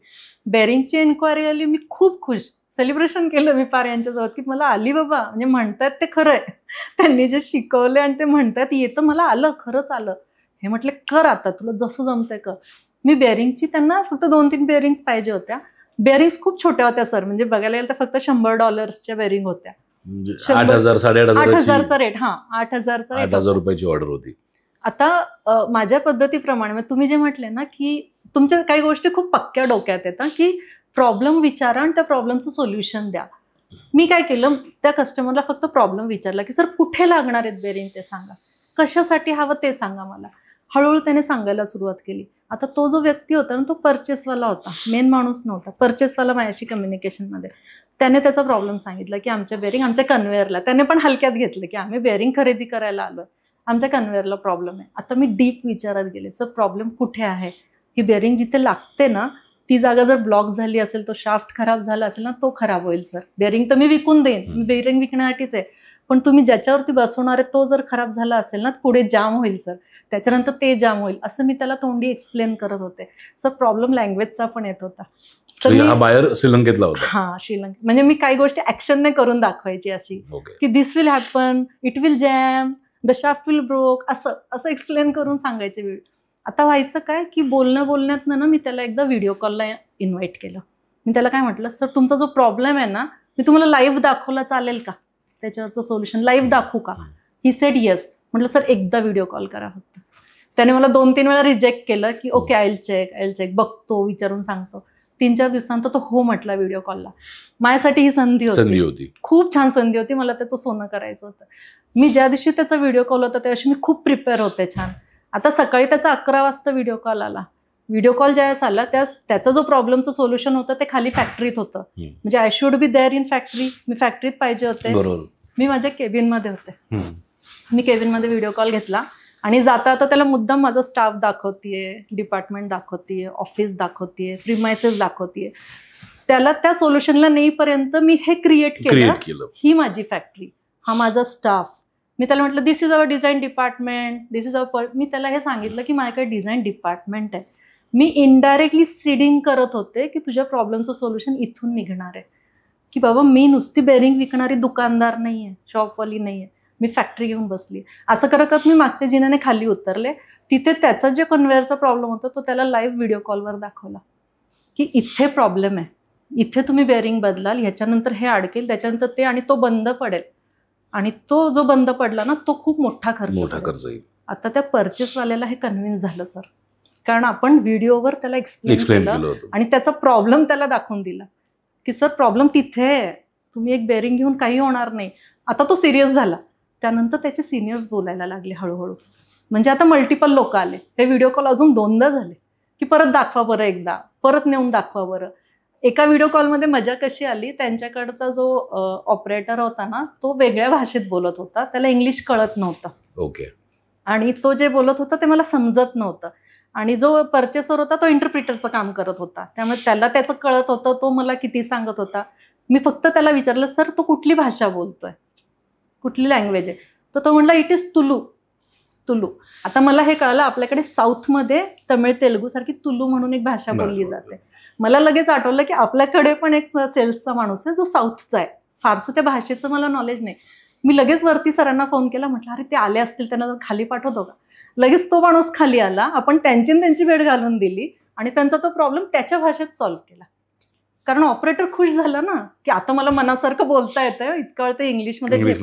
बेअरिंगची एन्क्वायरी आली, मी खूप खुश, सेलिब्रेशन केलं मी पार यांच्याजवळ की मला आली बाबा, म्हणजे म्हणतायत ते खरं आहे, त्यांनी जे शिकवले आणि ते म्हणतायत येतं, मला आलं, खरंच आलं. हे म्हटले कर, आता तुला जसं जमतंय कर. मी बेअरिंगची, त्यांना फक्त 2-3 बेअरिंग्स पाहिजे होत्या. बेअरिंग्स खूप छोट्या होत्या सर, म्हणजे बघायला गेलं तर फक्त $100 बेअरिंग होत्या. 8,000चा रेट. 8,000 रुपयाची ऑर्डर होती. आता माझ्या पद्धतीप्रमाणे तुम्ही जे म्हटले ना की तुमच्या काही गोष्टी खूप पक्क्या डोक्यात येतात की प्रॉब्लेम विचारा आणि त्या प्रॉब्लेमचं सोल्युशन द्या. मी काय केलं, त्या कस्टमरला फक्त प्रॉब्लेम विचारला की सर कुठे लागणार आहेत बेरिंग ते सांगा, कशासाठी हवं ते सांगा मला. हळूहळू त्याने सांगायला सुरुवात केली. आता तो जो व्यक्ती होता ना तो परचेसवाला होता, मेन माणूस नव्हता, परचेसवाला माझ्याशी कम्युनिकेशनमध्ये. त्याने त्याचा प्रॉब्लेम सांगितला की आमच्या बेरिंग आमच्या कन्व्हेअरला, त्याने पण हलक्यात घेतलं की आम्ही बेरिंग खरेदी करायला आलो, आमच्या कन्व्हेअरला प्रॉब्लेम आहे. आता मी डीप विचारात गेले, सर प्रॉब्लेम कुठे आहे, ही बेरिंग जिथे लागते ना ती जागा जर ब्लॉक झाली असेल, तो शाफ्ट खराब झाला असेल ना तो खराब होईल सर. बेरिंग तर मी विकून देईन, मी बेरिंग विकण्यासाठीच आहे, पण तुम्ही ज्याच्यावरती बसवणार आहे तो जर खराब झाला असेल ना पुढे जाम होईल सर, त्याच्यानंतर ते जाम होईल, असं मी त्याला तोंडी एक्सप्लेन करत होते. सर प्रॉब्लेम लँग्वेजचा पण येत होता. तर हा बायर श्रीलंकेतला होता. हा, श्रीलंका. म्हणजे मी काही गोष्टी ऍक्शनने करून दाखवायची अशी की this will happen, it will jam, the shaft will broke, असं एक्सप्लेन करून सांगायचे वेळ. आता व्हायचं काय की बोलण्यात ना मी त्याला एकदा व्हिडिओ कॉलला इन्व्हाइट केलं. मी त्याला काय म्हटलं, सर तुमचा जो प्रॉब्लेम आहे ना मी तुम्हाला लाईव्ह दाखवला चालेल का, त्याच्यावरचं सोल्युशन लाईव्ह दाखवू का. He said yes. म्हटलं सर एकदा व्हिडिओ कॉल करा फक्त. त्याने मला 2-3 वेळा रिजेक्ट केलं की ओके आय विल चेक, बघतो, विचारून सांगतो. 3-4 दिवसांत तो हो म्हटला व्हिडिओ कॉलला. माझ्यासाठी ही संधी होती, खूप छान संधी होती, मला त्याचं सोनं करायचं होतं. मी ज्या दिवशी त्याचा व्हिडिओ कॉल होता त्या दिवशी मी खूप प्रिपेअर होते छान. आता सकाळी त्याचा 11 वाजता व्हिडिओ कॉल आला. व्हिडिओ कॉल ज्यावेळेस आला त्याचा जो प्रॉब्लेमचं सोल्युशन होतं ते खाली फॅक्टरीत होतं. म्हणजे I should be there in factory, मी फॅक्टरीत पाहिजे होते, मी माझ्या केबिनमध्ये होते. मी केबिनमध्ये व्हिडिओ कॉल घेतला आणि जाता आता त्याला मुद्दाम माझा स्टाफ दाखवतीये, डिपार्टमेंट दाखवतीये, ऑफिस दाखवतीये, प्रिमायसेस दाखवतीये. त्याला त्या सोल्युशनला नेईपर्यंत मी हे क्रिएट केलं, ही माझी फॅक्टरी, हा माझा स्टाफ. मी त्याला म्हटलं this is our design department, this is our, मी त्याला हे सांगितलं की माझ्याकडे डिझाईन डिपार्टमेंट आहे. मी इनडायरेक्टली सीडिंग करत होते की तुझ्या प्रॉब्लेमचं सोल्युशन इथून निघणार आहे, की बाबा मी नुसती बेरिंग विकणारी दुकानदार नाहीये, शॉपवाली नाहीये, मी फॅक्टरी घेऊन बसली. असं करत मी मागच्या जिन्याने खाली उतरले. तिथे त्याचा जे कन्व्हेअरचा प्रॉब्लेम होता तो त्याला लाईव्ह व्हिडिओ कॉलवर दाखवला की इथे प्रॉब्लेम आहे, इथे तुम्ही बेरिंग बदलाल, ह्याच्यानंतर हे अडकेल, त्याच्यानंतर ते, आणि तो बंद पडेल, आणि तो जो बंद पडला ना तो खूप मोठा खर्च येईल. आता त्या परचेसवाल्याला हे कन्व्हिन्स झालं सर, कारण आपण व्हिडिओवर त्याला एक्सप्लेन केलं आणि त्याचा प्रॉब्लेम त्याला दाखवून दिला की सर प्रॉब्लेम तिथे आहे, तुम्ही एक बेरिंग घेऊन काही होणार नाही. आता तो सिरियस झाला. त्यानंतर त्याचे सिनियर्स बोलायला लागले हळूहळू. म्हणजे आता मल्टिपल लोक आले, हे व्हिडिओ कॉल अजून 2दा झाले की परत दाखवा बरं, एकदा परत नेऊन दाखवा बरं. एका व्हिडिओ कॉलमध्ये मजा कशी आली, त्यांच्याकडचा जो ऑपरेटर होता ना तो वेगळ्या भाषेत बोलत होता, त्याला इंग्लिश कळत नव्हतं. ओके. आणि तो जे बोलत होता ते मला समजत नव्हतं, आणि जो परचेसर होता तो इंटरप्रिटरचं काम करत होता, त्यामुळे त्याला त्याचं कळत होतं, तो मला किती सांगत होता. मी फक्त त्याला विचारलं सर तो कुठली भाषा बोलतोय, कुठली लँग्वेज आहे, तर तो म्हणला इट इज तुलू. आता मला हे कळलं आपल्याकडे साऊथमध्ये तमिळ तेलुगू सारखी तुलू म्हणून एक भाषा बोलली जाते. मला लगेच आठवलं की आपल्याकडे पण एक सेल्सचा माणूस आहे जो साऊथचा आहे, फारसं त्या भाषेचं मला नॉलेज नाही. मी लगेच वरती सरांना फोन केला, म्हटलं अरे ते आले असतील, त्यांना जर खाली पाठवतो का. लगेच तो माणूस खाली आला, आपण त्यांची भेट घालून दिली आणि त्यांचा तो प्रॉब्लेम त्याच्या भाषेत सॉल्व्ह केला. कारण ऑपरेटर खुश झाला ना की आता मला मनासारखं बोलता येतं, इतका वेळ ते इंग्लिशमध्ये.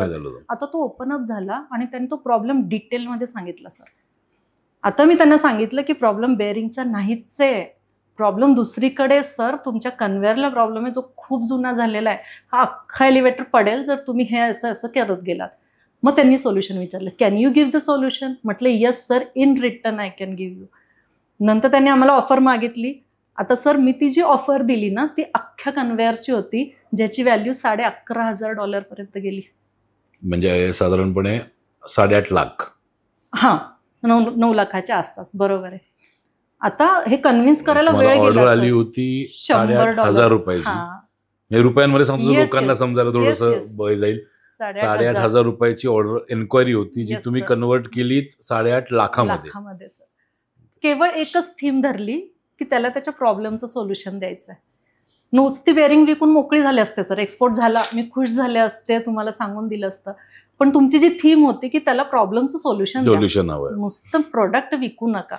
आता तो ओपन अप झाला आणि त्याने तो प्रॉब्लेम डिटेलमध्ये सांगितला सर. आता मी त्यांना सांगितलं की प्रॉब्लेम बेअरिंगचा नाहीच आहे, प्रॉब्लेम दुसरीकडे सर, तुमच्या कन्व्हेअरला प्रॉब्लेम आहे जो खूप जुना झालेला आहे, हा अख्खा एलिव्हेटर पडेल जर तुम्ही हे असं करत गेलात. मग त्यांनी सोल्युशन विचारलं, can you give the solution. म्हटलं yes sir, in return I can give you. नंतर त्यांनी आम्हाला ऑफर मागितली. आता सर मी ती जी ऑफर दिली ना ती अख्ख्या कन्व्हेअरची होती, ज्याची व्हॅल्यू $11,500 पर्यंत गेली. म्हणजे साधारणपणे 8.5 लाख. हां, 9 लाखाच्या आसपास, बरोबर आहे. आता हे कन्व्हिन्स करायला वेळ गेला. ऑर्डर आली होती $8,500 रुपयाची. रुपयांमध्ये समजा लोकांना समजायला थोडंसं बळ जाईल. 8,500 रुपयाची ऑर्डर एन्क्वायरी होती जी तुम्ही कन्वर्ट केलीत 8.5 लाखामध्ये. सर केवळ एकच थीम धरली की त्याला त्याच्या प्रॉब्लेमचं सोल्युशन द्यायचं आहे. नुसती बेरिंग विकून मोकळी झाली असते सर, एक्सपोर्ट झाला, मी खुश झाले असते, तुम्हाला सांगून दिलं असतं. पण तुमची जी थीम होती की त्याला प्रॉब्लेमचं सोल्युशन हवं, नुसतं प्रोडक्ट विकू नका.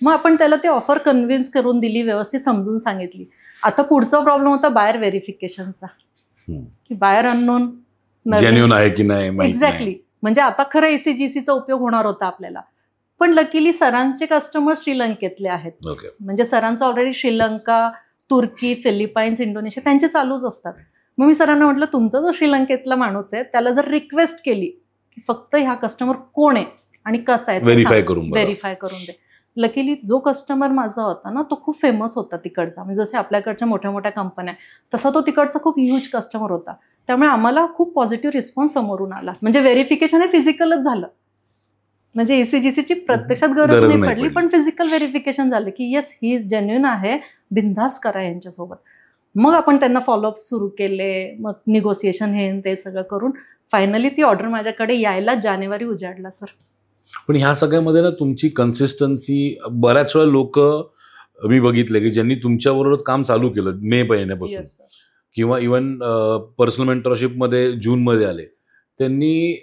मग आपण त्याला ते ऑफर कन्व्हिन्स करून दिली, व्यवस्थित समजून सांगितली. आता पुढचा प्रॉब्लेम होता बायर व्हेरिफिकेशनचा, की बायर अननोन जेन्युइन आहे की नाही. एक्झॅक्टली. म्हणजे आता खरं ACGCचा उपयोग होणार होता आपल्याला. पण लकीली सरांचे कस्टमर श्रीलंकेतले आहेत. म्हणजे सरांचं ऑलरेडी श्रीलंका, तुर्की, फिलिपाईन्स, इंडोनेशिया त्यांचे चालूच असतात. मग मी सरांना म्हटलं, तुमचा जो श्रीलंकेतला माणूस आहे त्याला जर रिक्वेस्ट केली की फक्त ह्या कस्टमर कोण आहे आणि कसा आहे व्हेरीफाय करून बघा. व्हेरीफाय करून दे. लकीली जो कस्टमर माझा होता ना, तो खूप फेमस होता तिकडचा, म्हणजे जसे आपल्याकडच्या मोठ्या मोठ्या कंपन्या, तसा तो तिकडचा खूप ह्यूज कस्टमर होता. त्यामुळे आम्हाला खूप पॉझिटिव्ह रिस्पॉन्स समोरून आला. म्हणजे व्हेरिफिकेशन हे फिजिकलच झालं, म्हणजे ECGCची प्रत्यक्षात गरज नाही पडली, पण फिजिकल व्हेरिफिकेशन झालं की येस ही जेन्युइन आहे, बिनधास्त करा यांच्यासोबत. मग आपण त्यांना फॉलोअप सुरू केले, मग निगोसिएशन हे ते सगळं करून फायनली ती ऑर्डर माझ्याकडे यायला जानेवारी उजाडला सर. पण ह्या सगळ्यामध्ये ना तुमची कन्सिस्टन्सी, बऱ्याच वेळा लोक मी बघितले की ज्यांनी तुमच्याबरोबर काम चालू केलं मे महिन्यापासून किंवा इवन पर्सनल मेंटरशिपमध्ये जूनमध्ये आले, त्यांनी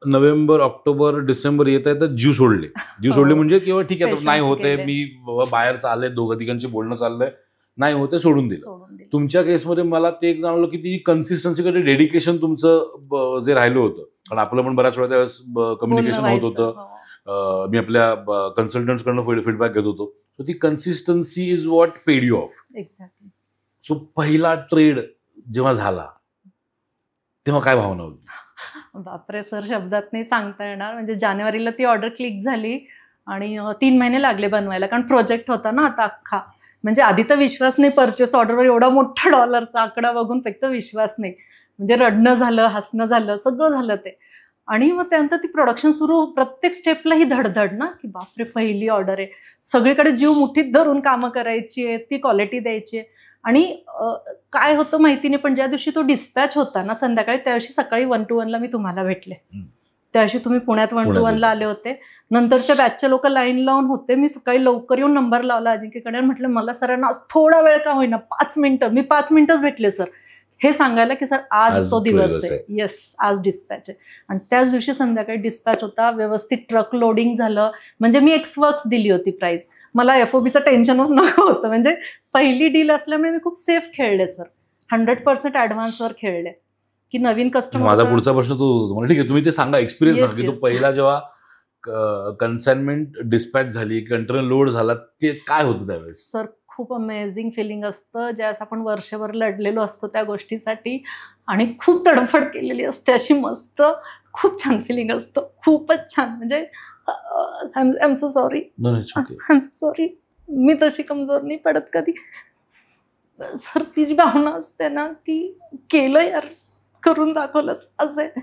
नोव्हेंबर, ऑक्टोबर, डिसेंबर येता येतात जीव सोडले म्हणजे किंवा ठीक आहे नाही होते, मी बाहेर चालले, दोघं तिघांचे बोलणं चाललंय, नाही होते, सोडून दिलं. तुमच्या केसमध्ये मला ते एक जाणवलं की ती कन्सिस्टन्सीकडे डेडिकेशन तुमचं जे राहिलं होतं, कारण आपलं पण बऱ्याच वेळा त्यावेळेस कम्युनिकेशन होत होतं, मी आपल्या कन्सल्टंट्सकडनं फीडबॅक घेत होतो. सो ती consistency is what paid you of. Exactly. So पहिला ट्रेड जेव्हा झाला तेव्हा काय भावना होती? बापरे सर, शब्दात नाही सांगता येणार. म्हणजे जानेवारीला ती ऑर्डर क्लिक झाली आणि 3 महिने लागले बनवायला, कारण प्रोजेक्ट होता ना आता अख्खा. म्हणजे आधी तर विश्वास नाही, परचेस ऑर्डरवर एवढा मोठा डॉलरचा आकडा बघून फक्त विश्वास नाही, म्हणजे रडणं झालं, हसणं झालं, सगळं झालं ते. आणि मग त्यानंतर ती प्रोडक्शन सुरू, प्रत्येक स्टेपला ही धडधड ना, की बापरे पहिली ऑर्डर आहे, सगळीकडे जीव मुठीत धरून कामं करायची आहे, ती क्वालिटी द्यायची आहे. आणि काय होतं माहिती नाही, पण ज्या दिवशी तो डिस्पॅच होता ना संध्याकाळी, त्या दिवशी सकाळी 1 to 1 मी तुम्हाला भेटले. त्या दिवशी तुम्ही पुण्यात 1 to 1 आले होते. नंतरच्या बॅचचे लोक लाईन लावून होते. मी सकाळी लवकर येऊन नंबर लावला अजिंक्यकडे, म्हटलं मला सरांना आज थोडा वेळ का होईना, 5 मिनिटं, मी 5 मिनिटच भेटले सर, हे सांगायला की सर आज तो दिवस आहे, येस आज डिस्पॅच आहे. आणि त्याच दिवशी संध्याकाळी डिस्पॅच होता, व्यवस्थित ट्रक लोडिंग झालं. म्हणजे मी एक्सवर्क्स दिली होती प्राइस, मला FOBचं टेन्शनच नको होतं. म्हणजे पहिली डील असल्यामुळे मी खूप सेफ खेळले सर, 100% ॲडव्हान्सवर खेळले की नवीन कस्टमर. माझा पुढचा प्रश्न तो तुम्हाला, ठीक आहे तुम्ही ते सांगा, एक्सपिरियन्स सांगा की तो पहिला जेव्हा कन्साइनमेंट डिस्पॅच झाली, कंटेनर लोड झाला, ते काय होतं त्यावेळेस? सर खूप अमेझिंग फिलिंग असतं, ज्यावेळेस आपण वर्षभर लढलेलो असतो त्या गोष्टीसाठी आणि खूप तडफड केलेली असते अशी मस्त, खूप छान फिलिंग असतं, खूपच छान. म्हणजे आय एम सो सॉरी, मी तशी कमजोर नाही पडत कधी सर. ती जी भावना असते ना की केलं यार, करून दाखवलंस, असं आहे.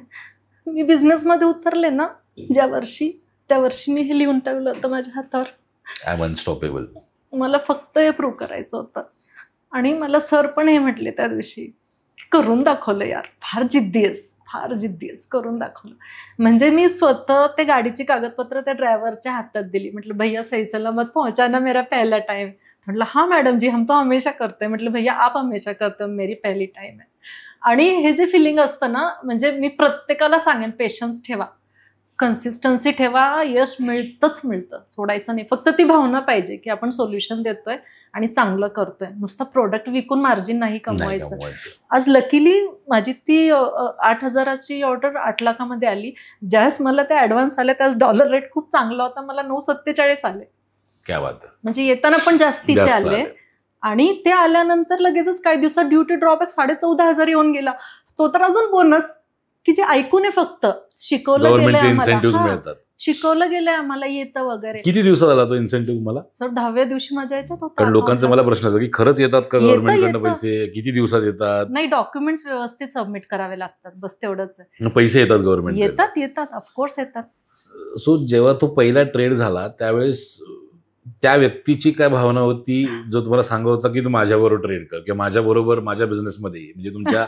मी बिझनेसमध्ये उतरले ना ज्या वर्षी, त्या वर्षी मी हे लिहून ठेवलं होतं माझ्या हातावर, आय एम अनस्टॉपेबल. मला फक्त हे प्रूव्ह करायचं होतं. आणि मला सर पण हे म्हटले त्या दिवशी, करून दाखवलं यार, फार जिद्दी आहेस, करून दाखवलं. म्हणजे मी स्वतः ते गाडीची कागदपत्र त्या ड्रायव्हरच्या हातात दिली. म्हटलं भैया सही सलामत पहुंचाना मेरा पहला टाइम. म्हटलं हाँ मैडम जी, हम तो हमेशा करते. म्हटलं भैया आप हमेशा करते हो, मेरी पहली टाइम आहे. आणि हे जे फिलिंग असतं ना, म्हणजे मी प्रत्येकाला सांगेन, पेशन्स ठेवा, कन्सिस्टन्सी ठेवा, यश मिळतं, सोडायचं नाही. फक्त ती भावना पाहिजे की आपण सोल्युशन देतोय आणि चांगलं करतोय, नुसतं प्रोडक्ट विकून मार्जिन नाही कमवायचं. आज लकीली माझी ती 8,000ची ऑर्डर 8 लाखामध्ये आली. ज्यावेळेस मला त्या ॲडव्हान्स आल्या त्यावेळेस डॉलर रेट खूप चांगला होता, मला 9.47 आले. क्या बात आहे. म्हणजे येताना पण जास्तीचे आले. आणि ते आल्यानंतर लगेचच काही दिवसात ड्युटी ड्रॉबॅक 14,500 येऊन गेला. तो तर अजून बोनस की जे ऐकून आहे, फक्त शिकवलं गेलंय आम्हाला येतं वगैरे. किती दिवसात आला तो इन्सेंटिव्ह तुम्हाला? सर 10व्या दिवशी माझ्या याच्यात होता. कारण लोकांचा मला प्रश्न होता की खरंच येतात का गव्हर्नमेंटकडनं पैसे, किती दिवसात येतात? नाही, डॉक्युमेंट्स व्यवस्थित सबमिट करावे लागतात, बस तेवढंच आहे. पैसे येतात गव्हर्नमेंट? येतात ऑफकोर्स येतात. सो जेव्हा तो पहिला ट्रेड झाला त्यावेळेस त्या व्यक्तीची काय भावना होती जो तुम्हाला सांगत होता की तू माझ्याबरोबर ट्रेड कर किंवा माझ्याबरोबर माझ्या बिझनेसमध्ये, म्हणजे तुमच्या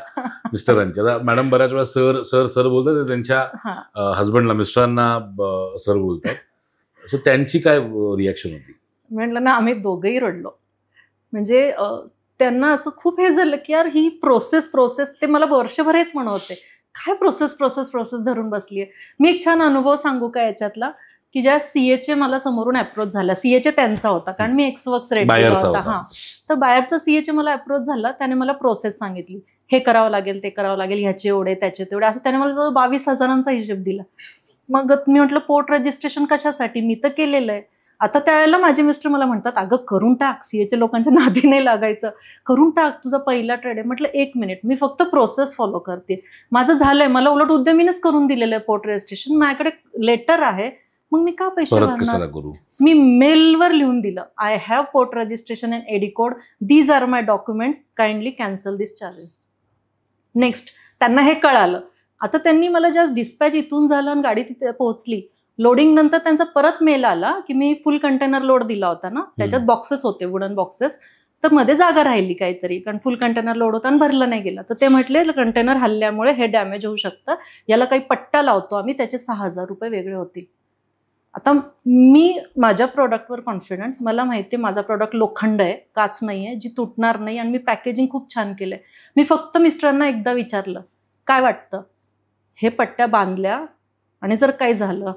मिस्टरांच्या? मॅडम बऱ्याच वेळा सर बोलतात, त्यांच्या हजबंडला, मिस्टरांना सर बोलतात. सो त्यांची काय रिॲक्शन होती? म्हटलं ना, आम्ही दोघंही रडलो. म्हणजे त्यांना असं खूप हे झालं की यार ही प्रोसेस ते मला वर्षभर हेच म्हणत होते, काय प्रोसेस धरून बसली आहे. मी एक छान अनुभव सांगू का याच्यातला, की ज्या CAचे मला समोरून अप्रोच झाला, CAचे त्यांचा होता, कारण मी एक्सवर्क्स रेट केला होता. हां, तर बाहेरचा CAचे मला अप्रोच झाला, त्याने मला प्रोसेस सांगितली, हे करावं लागेल, ते करावं लागेल, ह्याचे एवढे, त्याचे तेवढे, असं त्याने मला जवळ 22,000चा हिशोब दिला. मग मी म्हटलं पोर्ट रजिस्ट्रेशन कशासाठी, मी तर केलेलं आहे, आता त्यावेळेला माझे मिस्टर मला म्हणतात, अगं करून टाक, सीएच्या लोकांच्या नादी नाही लागायचं, करून टाक, तुझा पहिला ट्रेड आहे. म्हटलं 1 मिनिट, मी फक्त प्रोसेस फॉलो करते, माझं झालंय, मला उलट उद्यमीनच करून दिलेलं आहे पोर्ट रजिस्ट्रेशन, माझ्याकडे लेटर आहे, मग मी का पैसे भरणार? मी मेलवर लिहून दिलं, I have port registration and AD code, these are my documents, kindly cancel this charges. Next त्यांना हे कळालं. आता त्यांनी मला जस्ट डिस्पॅच इथून झालं आणि गाडी तिथे पोहोचली, लोडिंग नंतर त्यांचा परत मेल आला की मी फुल कंटेनर लोड दिला होता ना, त्याच्यात बॉक्सेस होते, वुडन बॉक्सेस, तर मध्ये जागा राहिली काहीतरी, कारण फुल कंटेनर लोड होता आणि भरलं नाही गेलं. तर ते म्हटले कंटेनर हल्ल्यामुळे हे डॅमेज होऊ शकतं, याला काही पट्टा लावतो आम्ही, त्याचे 6,000 रुपये वेगळे होतील. आता मी माझ्या प्रॉडक्टवर कॉन्फिडंट, मला माहिती आहे माझा प्रॉडक्ट लोखंड आहे, काच नाही आहे, जी तुटणार नाही, आणि मी पॅकेजिंग खूप छान केलंय. मी फक्त मिस्टरांना एकदा विचारलं, काय वाटतं, हे पट्ट्या बांधल्या आणि जर काही झालं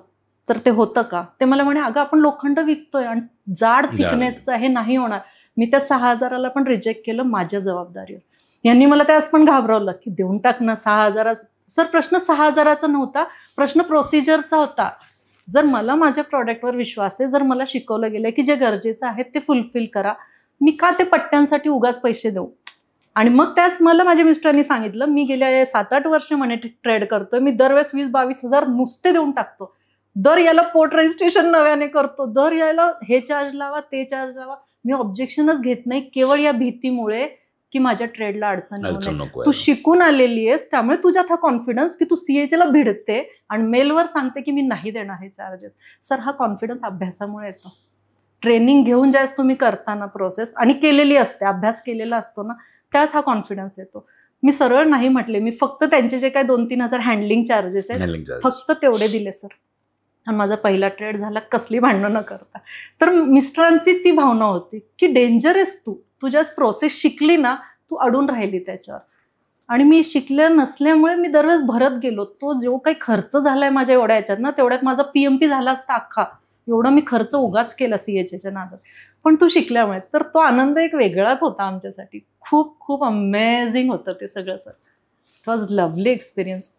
तर ते होतं का? ते मला म्हणे, अगं आपण लोखंड विकतोय आणि जाड थिकनेसचं हे नाही होणार. मी त्या 6,000ला पण रिजेक्ट केलं माझ्या जबाबदारीवर. यांनी मला त्यास पण घाबरवलं की देऊन टाक ना 6,000. सर प्रश्न 6,000चा नव्हता, प्रश्न प्रोसिजरचा होता. जर मला माझ्या प्रॉडक्टवर विश्वास आहे, जर मला शिकवलं गेलं की जे गरजेचं आहे ते फुलफिल करा, मी का ते पट्ट्यांसाठी उगाच पैसे देऊ? आणि मग त्यास मला माझ्या मिस्टरांनी सांगितलं, मी गेल्या 7-8 वर्ष म्हणे ट्रेड करतोय, मी दरवेळेस 20-22 हजार नुसते देऊन टाकतो, दर याला पोर्ट रजिस्ट्रेशन नव्याने करतो, दर याला हे चार्ज लावा, ते चार्ज लावा. मी ऑब्जेक्शनच घेत नाही, केवळ या भीतीमुळे की माझ्या ट्रेडला अडचण नको. तू शिकून आलेली आहेस, त्यामुळे तुझ्यात हा कॉन्फिडन्स की तू सीएचला भिडते आणि मेलवर सांगते की मी नाही देणार हे चार्जेस. सर हा कॉन्फिडन्स अभ्यासामुळे येतो. ट्रेनिंग घेऊन ज्यावेळेस तुम्ही करताना प्रोसेस आणि केलेली असते, अभ्यास केलेला असतो ना, त्यास हा कॉन्फिडन्स येतो. मी सरळ नाही म्हटले, मी फक्त त्यांचे जे काय 2-3 हजार हँडलिंग चार्जेस आहेत फक्त तेवढे दिले सर, आणि माझा पहिला ट्रेड झाला, कसली भांडणं न करता. तर मिस्टरांची ती भावना होती की डेंजरस तू ज्या प्रोसेस शिकली ना, तू अडून राहिली त्याच्यावर. आणि मी शिकले नसल्यामुळे मी दरवेळेस भरत गेलो. तो जो काही खर्च झालाय माझ्या एवढ्या याच्यात ना, तेवढ्यात माझा PMP झाला असता अख्खा. एवढा मी खर्च उगाच केला सीएचच्या नादात, पण तू शिकल्यामुळे. तर तो आनंद एक वेगळाच होता आमच्यासाठी. खूप खूप अमेझिंग होतं ते सगळं sir. It was lovely experience.